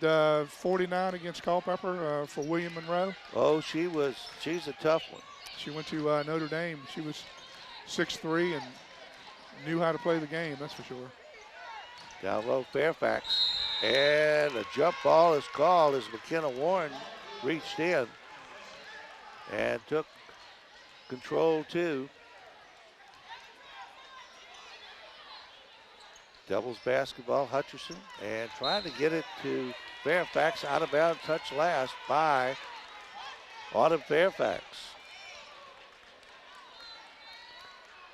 49 against Culpeper for William Monroe. Oh, she's a tough one. She went to Notre Dame. She was 6'3" and knew how to play the game, that's for sure. Down low, Fairfax. And a jump ball is called as McKenna Warren reached in and took control too. Devils basketball, Hutcherson, and trying to get it to Fairfax. Out of bounds, touch last by Autumn Fairfax.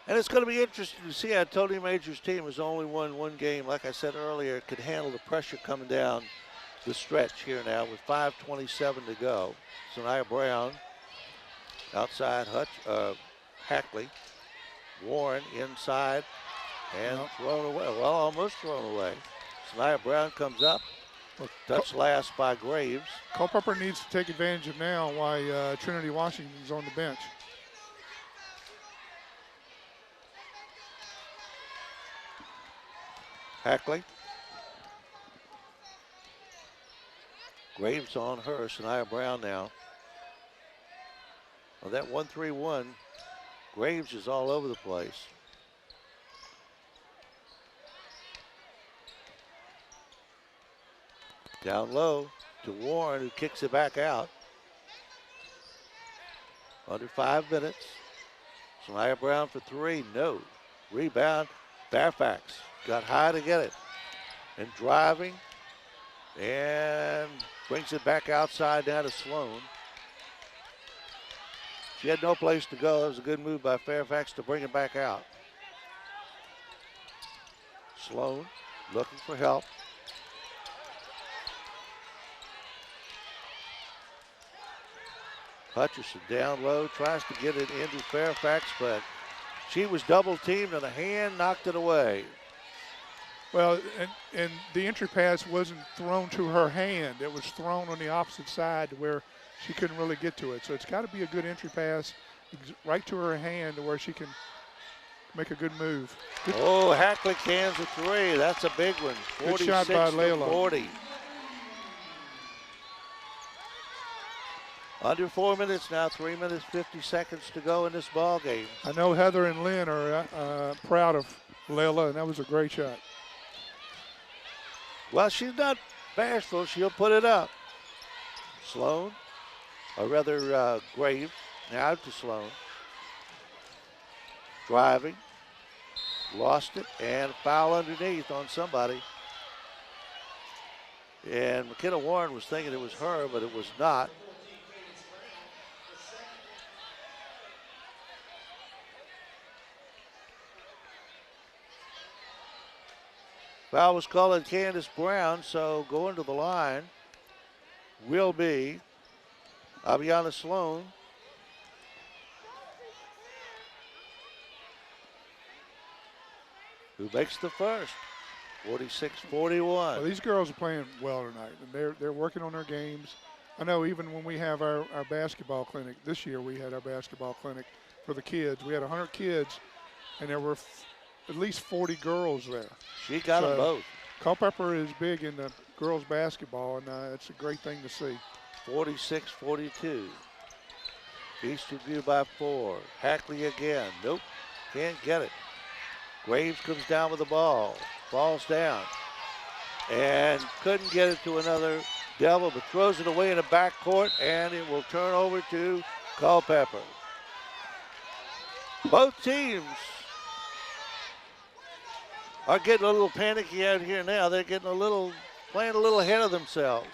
And it's going to be interesting to see how Tony Major's team has only won one game. Like I said earlier, could handle the pressure coming down the stretch here now with 5:27 to go. Sanaya Brown outside Hackley. Warren inside and thrown away. Well, almost thrown away. Sanaya Brown comes up. Touch last by Graves. Culpeper needs to take advantage of now why Trinity Washington's on the bench. Hackley. Graves on her. Sanaya Brown now. Well, that 1-3-1. Graves is all over the place. Down low to Warren, who kicks it back out. Under 5 minutes. Sanaya Brown for 3. No. Rebound. Fairfax got high to get it. And driving. And brings it back outside down to Sloan. She had no place to go. It was a good move by Fairfax to bring it back out. Sloan looking for help. Hutcherson down low, tries to get it into Fairfax, but she was double teamed and a hand knocked it away. Well, and the entry pass wasn't thrown to her hand. It was thrown on the opposite side to where she couldn't really get to it. So it's got to be a good entry pass right to her hand to where she can make a good move. Good. Oh, Hackley cans a 3. That's a big one. 46 shot by Layla. 40. Under 4 minutes now, 3 minutes, 50 seconds to go in this ball game. I know Heather and Lynn are proud of Layla, and that was a great shot. Well, she's not bashful. She'll put it up. Sloan, or rather Graves, now to Sloan. Driving, lost it, and foul underneath on somebody. And McKenna Warren was thinking it was her, but it was not. Foul was called on Candace Brown, so going to the line will be Aviana Sloan. Who makes the first, 46-41. Well, these girls are playing well tonight, and they're working on their games. I know even when we have our basketball clinic, this year we had our basketball clinic for the kids. We had 100 kids, and there were at least 40 girls there. She got them both. Culpeper is big in the girls basketball, and it's a great thing to see. 46-42. Eastern View by 4. Hackley again. Nope, can't get it. Graves comes down with the ball. Falls down. And couldn't get it to another Devil, but throws it away in the backcourt, and it will turn over to Culpeper. Both teams are getting a little panicky out here now. They're getting playing a little ahead of themselves.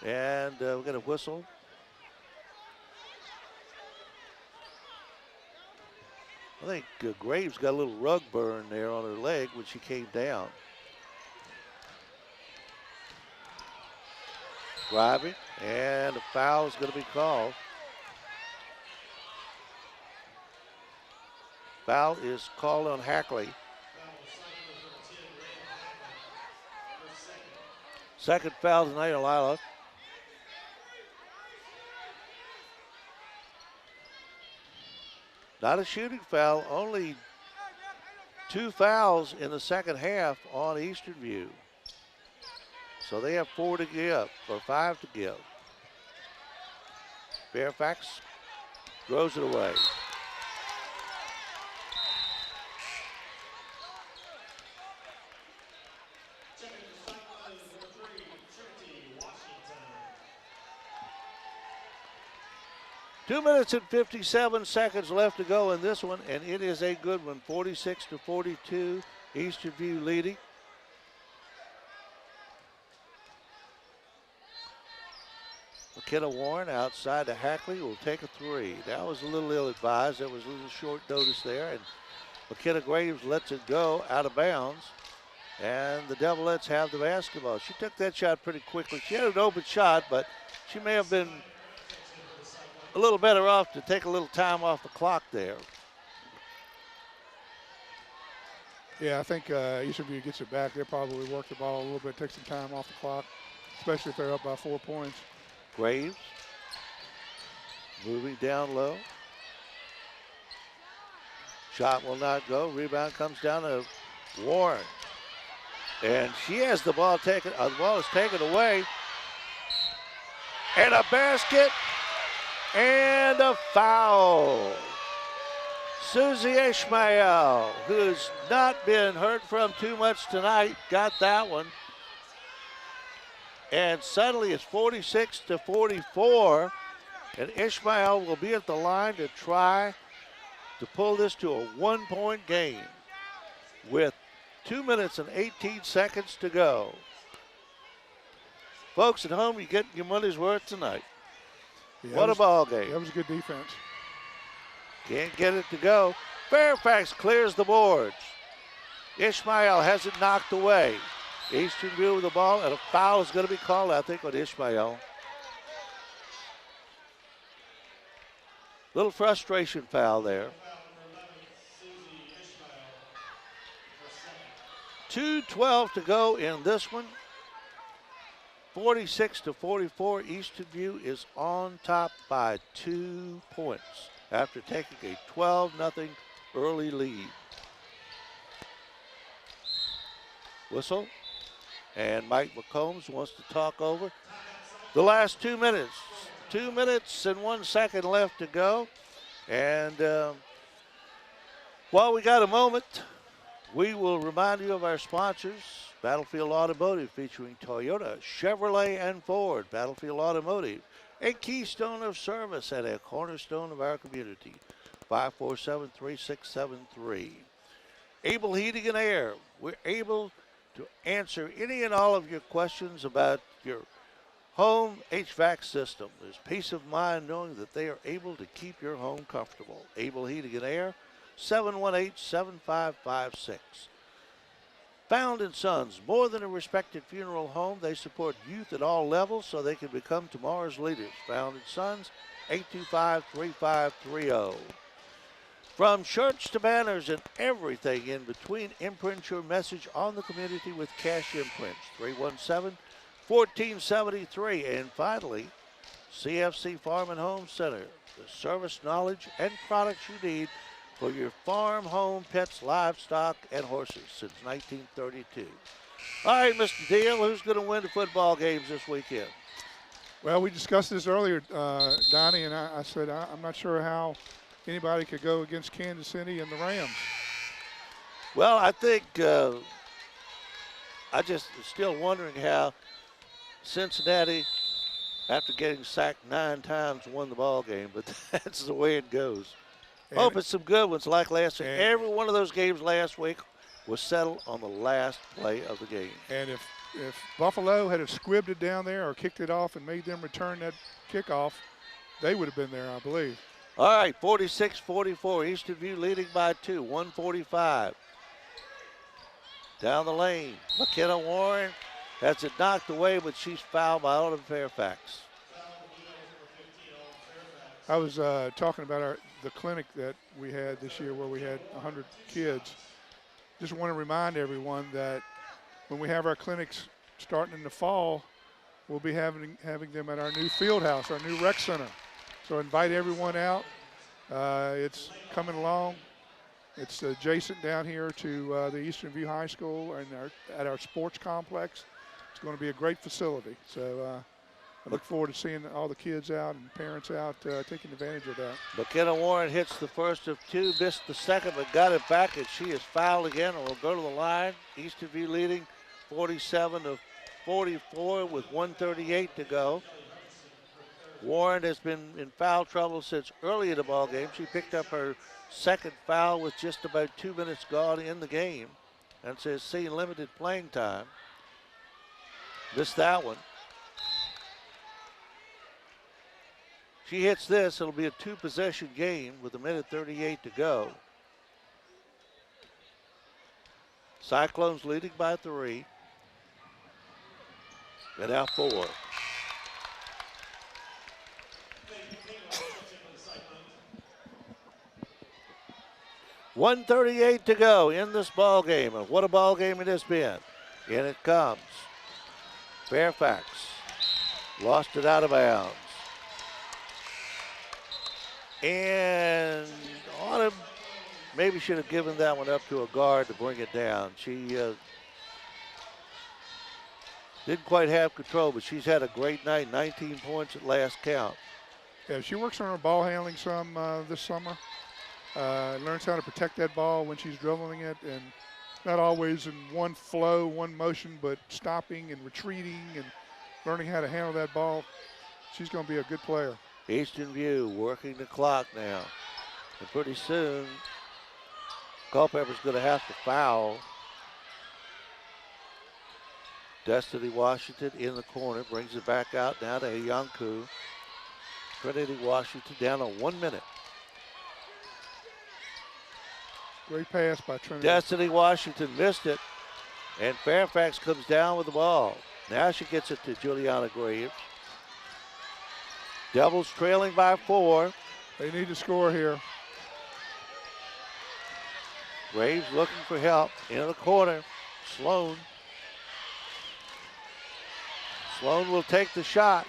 And we're going to whistle. I think Graves got a little rug burn there on her leg when she came down. Driving, and a foul is going to be called. Foul is called on Hackley. Second foul tonight on Lila. Not a shooting foul, only 2 fouls in the second half on Eastern View. So they have 4 to give, or 5 to give. Fairfax throws it away. Two minutes and 57 seconds left to go in this one, and it is a good one. 46-42, Eastern View leading. McKenna Warren outside to Hackley will take a 3. That was a little ill-advised. There was a little short notice there, and McKenna Graves lets it go out of bounds, and the Devilettes have the basketball. She took that shot pretty quickly. She had an open shot, but she may have been a little better off to take a little time off the clock there. Yeah, I think Eastern View gets it back. They'll probably work the ball a little bit, take some time off the clock, especially if they're up by 4 points. Graves moving down low. Shot will not go. Rebound comes down to Warren. And she has the ball taken. The ball is taken away. And a basket and a foul. Susie Ishmael, who's not been heard from too much tonight, got that one. And suddenly it's 46-44. And Ishmael will be at the line to try to pull this to a 1-point game with 2 minutes and 18 seconds to go. Folks at home, you're getting your money's worth tonight. Yeah, what a ball game. That was a good defense. Can't get it to go. Fairfax clears the boards. Ishmael has it knocked away. Eastern View with the ball, and a foul is going to be called, I think, on Ishmael. Little frustration foul there. 2:12 to go in this one. 46-44. Eastern View is on top by 2 points after taking a 12-0 early lead. Whistle. And Mike McCombs wants to talk over the last 2 minutes. 2 minutes and 1 second left to go. And while we got a moment, we will remind you of our sponsors. Battlefield Automotive, featuring Toyota, Chevrolet, and Ford. Battlefield Automotive, a keystone of service and a cornerstone of our community. 547-3673. Able Heating and Air. We're able to answer any and all of your questions about your home HVAC system. There's peace of mind knowing that they are able to keep your home comfortable. Able Heating and Air, 718-7556. Found in Sons, more than a respected funeral home, they support youth at all levels so they can become tomorrow's leaders. Found in Sons, 825-3530. From shirts to banners and everything in between, imprint your message on the community with Cash Imprints, 317-1473. And finally, CFC Farm and Home Center, the service, knowledge, and products you need for your farm, home, pets, livestock, and horses since 1932. All right, Mr. Deal, who's going to win the football games this weekend? Well, we discussed this earlier, Donnie, and I said I'm not sure how anybody could go against Kansas City and the Rams. Well, I think I just still wondering how Cincinnati, after getting sacked 9 times, won the ball game, but that's the way it goes. And Hope it's some good ones like last week. Every one of those games last week was settled on the last play of the game. And if Buffalo had squibbed it down there or kicked it off and made them return that kickoff, they would have been there, I believe. All right, 46-44, Eastern View leading by 2, 1:45. Down the lane, McKenna Warren has it knocked away, but she's fouled by Autumn Fairfax. I was talking about the clinic that we had this year where we had 100 kids. Just want to remind everyone that when we have our clinics starting in the fall, we'll be having them at our new field house, our new rec center. So invite everyone out. It's coming along. It's adjacent down here to the Eastern View High School and at our sports complex. It's going to be a great facility. So I look forward to seeing all the kids out and parents out taking advantage of that. McKenna Warren hits the first of 2, missed the second, but got it back, and she is fouled again and will go to the line. Eastern View leading 47-44 with 1:38 to go. Warren has been in foul trouble since early in the ball game. She picked up her second foul with just about 2 minutes gone in the game, and has seen limited playing time. Missed that one. She hits this, it'll be a 2-possession game with 1:38 to go. Cyclones leading by 3. And now 4. $1:38 to go in this ball game, and what a ball game it has been. In it comes. Fairfax lost it out of bounds. And Autumn maybe should have given that one up to a guard to bring it down. She didn't quite have control, but she's had a great night, 19 points at last count. Yeah, she works on her ball handling some this summer. Learns how to protect that ball when she's dribbling it, and not always in one flow, one motion, but stopping and retreating and learning how to handle that ball. She's going to be a good player. Eastern View working the clock now. And pretty soon, Culpeper's going to have to foul. Destiny Washington in the corner, brings it back out now to Ayanku. Trinity Washington down on 1 minute. Great pass by Trinity. Destiny Washington missed it, and Fairfax comes down with the ball. Now she gets it to Juliana Graves. Devils trailing by 4. They need to score here. Graves looking for help in the corner. Sloan will take the shot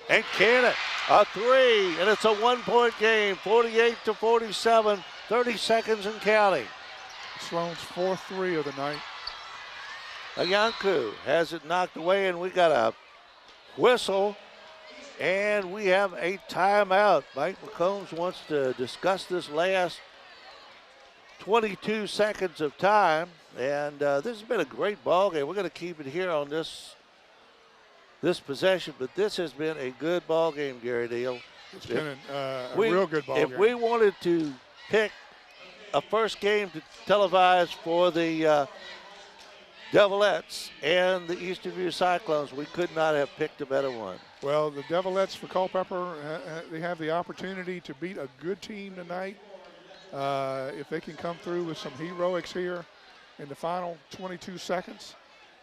and can it. A 3, and it's a 1-point game, 48-47, 30 seconds and counting. Sloan's 4th 3 of the night. Ayanku has it knocked away, and we got a whistle, and we have a timeout. Mike McCombs wants to discuss this last 22 seconds of time, and this has been a great ball game. We're going to keep it here on this possession, but this has been a good ball game, Gary Deal. It's been a real good ball game. If we wanted to pick a first game to televise for the Devilettes and the Eastern View Cyclones, we could not have picked a better one. Well, the Devilettes for Culpeper, they have the opportunity to beat a good team tonight. If they can come through with some heroics here in the final 22 seconds,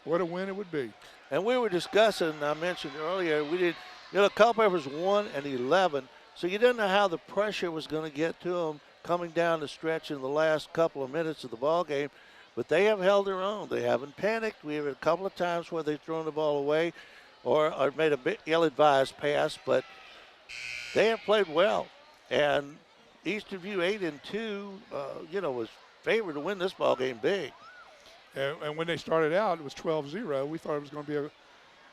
what a win it would be. And we were discussing, I mentioned earlier, Culpeper's 1-11, so you didn't know how the pressure was going to get to them coming down the stretch in the last couple of minutes of the ball game. But they have held their own. They haven't panicked. We have a couple of times where they've thrown the ball away or made a bit ill-advised pass, but they have played well. And Eastern View 8-2, was favored to win this ball game big. And when they started out, it was 12-0. We thought it was going to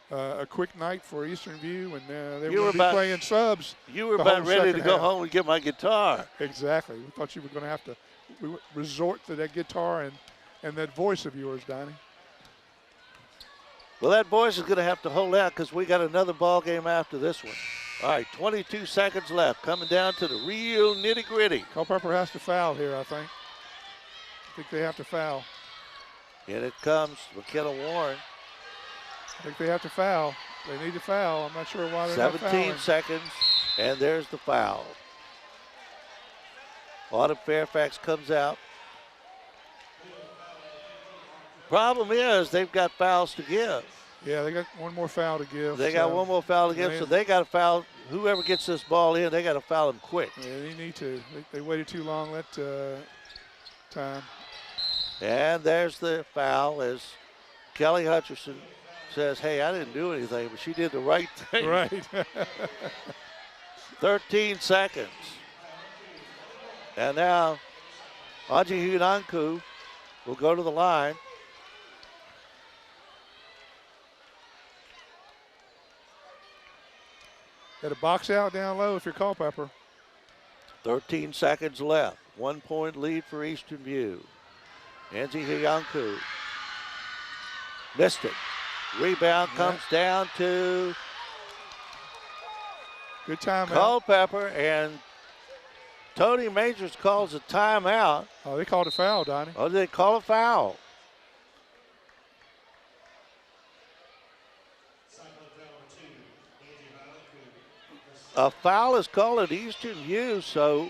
be a quick night for Eastern View, and they You were were going to be about- playing subs. You were the about whole ready to second go half. home and get my guitar. Exactly. We thought you were going to have to resort to that guitar and that voice of yours, Donnie. Well, that voice is going to have to hold out because we got another ball game after this one. All right, 22 seconds left. Coming down to the real nitty-gritty. Culpeper has to foul here, I think. I think they have to foul. And it comes McKenna Warren. I think they have to foul. They need to foul. I'm not sure why they're not 17 fouling. seconds, and there's the foul. Autumn Fairfax comes out. Problem is, they've got fouls to give. Yeah, they got one more foul to give. They got one more foul to give, so they got to foul. Whoever gets this ball in, they got to foul him quick. Yeah, they need to. They waited too long that time. And there's the foul as Kelly Hutcherson says, hey, I didn't do anything, but she did the right thing. Right. 13 seconds. And now Aji Hunanku will go to the line. Got a box out down low if you're Culpeper. 13 seconds left. 1 point lead for Eastern View. Angie Hiyanku missed it. Rebound comes down to Good timeout. Culpeper, and Tony Majors calls a timeout. Oh, they called a foul, Donnie. Oh, did they call a foul? A foul is called at Eastern View, so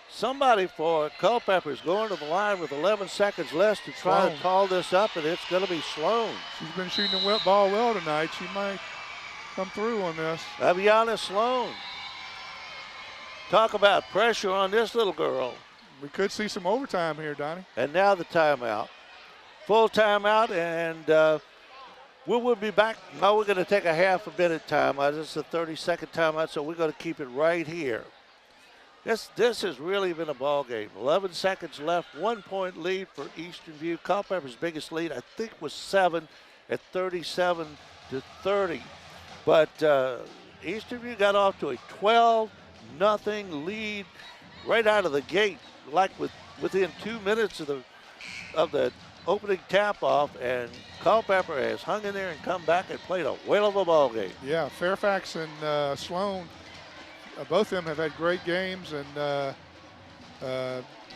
somebody for Culpeper is going to the line with 11 seconds left to try Sloan. to call this up, and it's going to be Sloan. She's been shooting the ball well tonight. She might come through on this. Aviana Sloan. Talk about pressure on this little girl. We could see some overtime here, Donnie. And now the timeout. Full timeout, and we will be back. Now we're going to take a half a minute timeout. This is a 30-second timeout, so we're going to keep it right here. This has really been a ball game. 11 seconds left, 1 point lead for Eastern View. Culpeper's biggest lead, I think, was 7 at 37-30. But Eastern View got off to a 12-0 lead right out of the gate, like within 2 minutes of the opening tap-off, and Culpeper has hung in there and come back and played a whale of a ball game. Yeah, Fairfax and Sloan, both of them have had great games, and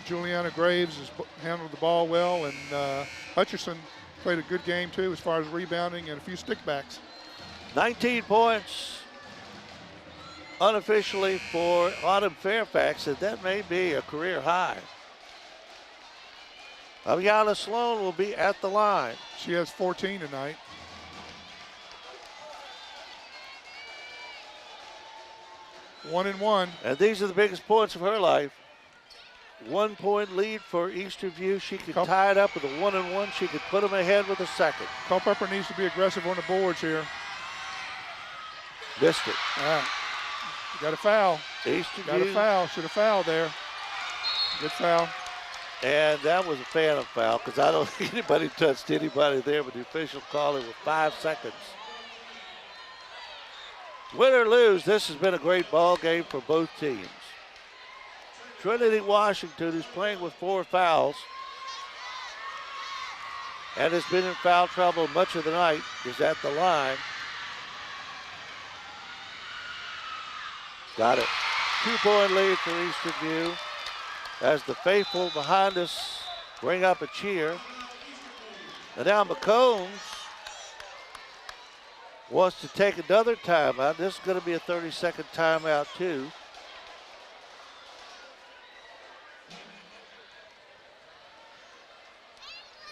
Juliana Graves has handled the ball well, and Hutcherson played a good game too as far as rebounding and a few stickbacks. 19 points unofficially for Autumn Fairfax, and that may be a career high. Aviana Sloan will be at the line. She has 14 tonight. One and one. And these are the biggest points of her life. 1 point lead for Eastern View. She could tie it up with a 1-and-1. She could put them ahead with a second. Culpeper needs to be aggressive on the boards here. Missed it. All right. Got a foul. Eastern Got View. a foul. Should have fouled there. Good foul. And that was a phantom foul because I don't think anybody touched anybody there, but the official called it with 5 seconds. Win or lose, this has been a great ball game for both teams. Trinity Washington, who's playing with 4 fouls and has been in foul trouble much of the night, is at the line. Got it. 2 point lead for Eastern View as the faithful behind us bring up a cheer. And now McCombs wants to take another timeout. This is going to be a 30-second timeout too.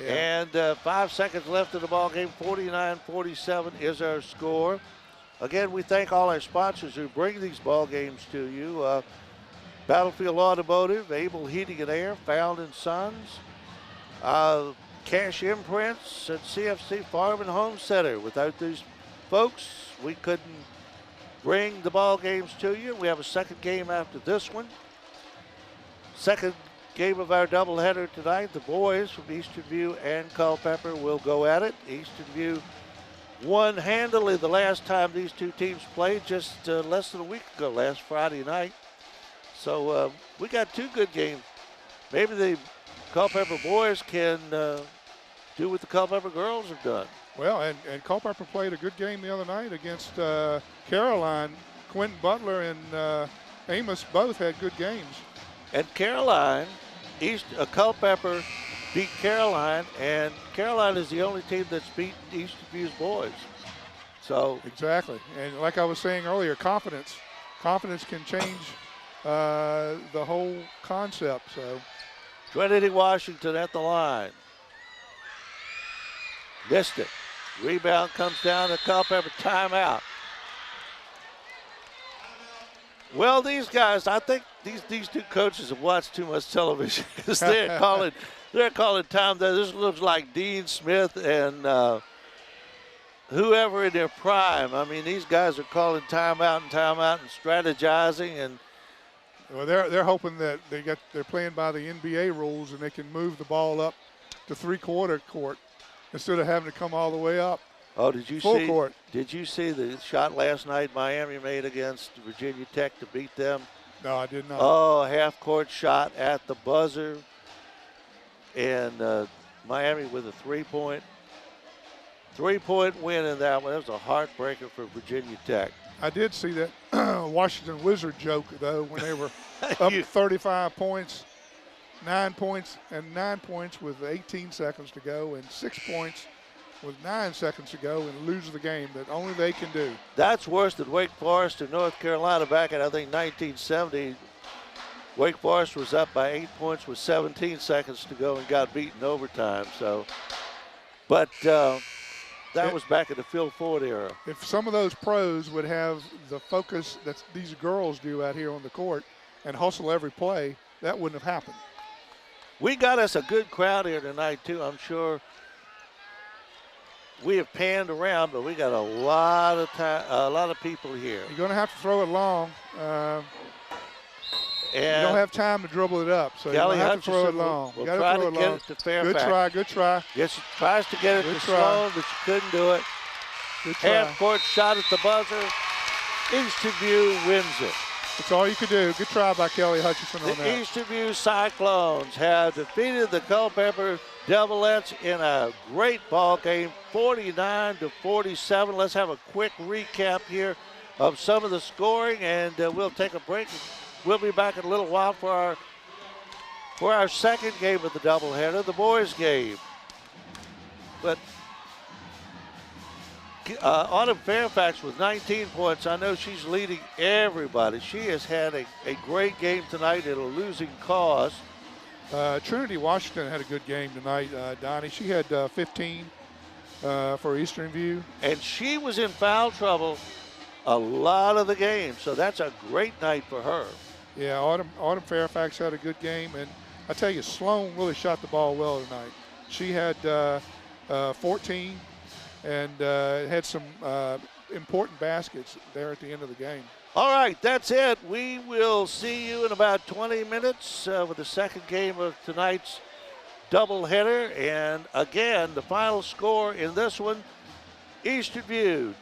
Yeah. And 5 seconds left in the ball game. 49-47 is our score. Again, we thank all our sponsors who bring these ball games to you. Battlefield Automotive, Able Heating and Air, Found & Sons, Cash Imprints, and CFC Farm and Home Center. Without these folks, we couldn't bring the ball games to you. We have a second game after this one. Second game of our doubleheader tonight. The boys from Eastern View and Culpeper will go at it. Eastern View won handily the last time these two teams played, just less than a week ago, last Friday night. So we got two good games. Maybe the Culpeper boys can do what the Culpeper girls have done. Well, and Culpeper played a good game the other night against Caroline. Quentin Butler and Amos both had good games. And Caroline, Culpeper beat Caroline, and Caroline is the only team that's beat Eastern View's boys. So exactly, and like I was saying earlier, confidence can change the whole concept. So Trinity Washington at the line. Missed it. Rebound comes down to Culpeper. Timeout. Well, these guys, I think these two coaches have watched too much television because they're calling time. This looks like Dean Smith and whoever in their prime. I mean, these guys are calling timeout and strategizing, and well, they're hoping that they're playing by the NBA rules and they can move the ball up to three-quarter court instead of having to come all the way up. Oh, full court. Did you see the shot last night Miami made against Virginia Tech to beat them? No, I did not. Oh, half-court shot at the buzzer, and Miami with a three-point win in that one. That was a heartbreaker for Virginia Tech. I did see that Washington Wizard joke, though, when they were up 35 points, 9 points with 18 seconds to go, and 6 points with 9 seconds to go and lose the game that only they can do. That's worse than Wake Forest and North Carolina back in, I think, 1970. Wake Forest was up by 8 points with 17 seconds to go and got beaten overtime. So, but that was back in the Phil Ford era. If some of those pros would have the focus that these girls do out here on the court and hustle every play, that wouldn't have happened. We got us a good crowd here tonight, too. I'm sure we have panned around, but we got a lot of people here. You're going to have to throw it long. You don't have time to dribble it up, so you have to throw it long. We'll try to get it to Fairfax. Good try. Yes, tries to get it to Sloan, but she couldn't do it. Half-court shot at the buzzer. Eastern View wins it. That's all you could do. Good try by Kelly Hutchinson on that. The Eastern View Cyclones have defeated the Culpeper Devilettes in a great ball game, 49-47. Let's have a quick recap here of some of the scoring, and we'll take a break. We'll be back in a little while for our second game of the doubleheader, the boys' game. But Autumn Fairfax with 19 points. I know she's leading everybody. She has had a great game tonight in a losing cause. Trinity Washington had a good game tonight, Donnie. She had 15 for Eastern View. And she was in foul trouble a lot of the game, so that's a great night for her. Yeah, Autumn Fairfax had a good game, and I tell you, Sloan really shot the ball well tonight. She had 14 and had some important baskets there at the end of the game. All right, that's it. We will see you in about 20 minutes with the second game of tonight's doubleheader. And again, the final score in this one, Eastern View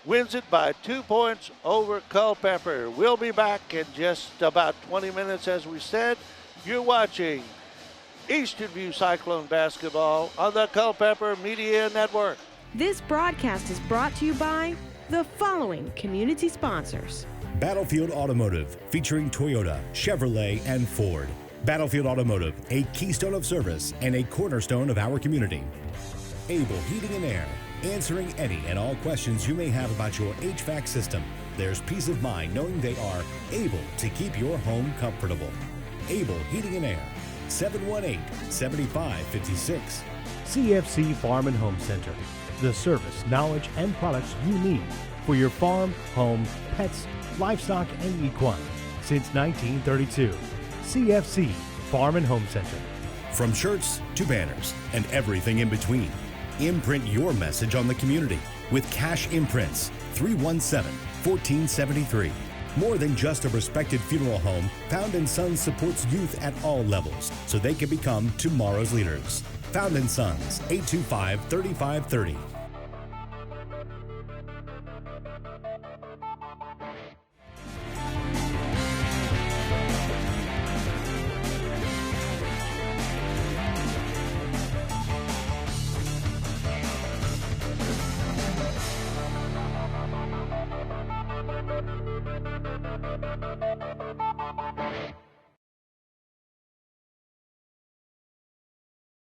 wins it by 2 points over Culpeper. We'll be back in just about 20 minutes, as we said. You're watching Eastern View Cyclone basketball on the Culpeper Media Network. This broadcast is brought to you by the following community sponsors. Battlefield Automotive, featuring Toyota, Chevrolet, and Ford. Battlefield Automotive, a keystone of service and a cornerstone of our community. Able Heating and Air, answering any and all questions you may have about your HVAC system. There's peace of mind knowing they are able to keep your home comfortable. Able Heating and Air, 718-7556. CFC Farm and Home Center. The service, knowledge, and products you need for your farm, home, pets, livestock, and equine. Since 1932. CFC Farm and Home Center. From shirts to banners and everything in between. Imprint your message on the community with Cash Imprints, 317-1473. More than just a respected funeral home, Found & Sons supports youth at all levels so they can become tomorrow's leaders. Found & Sons, 825-3530.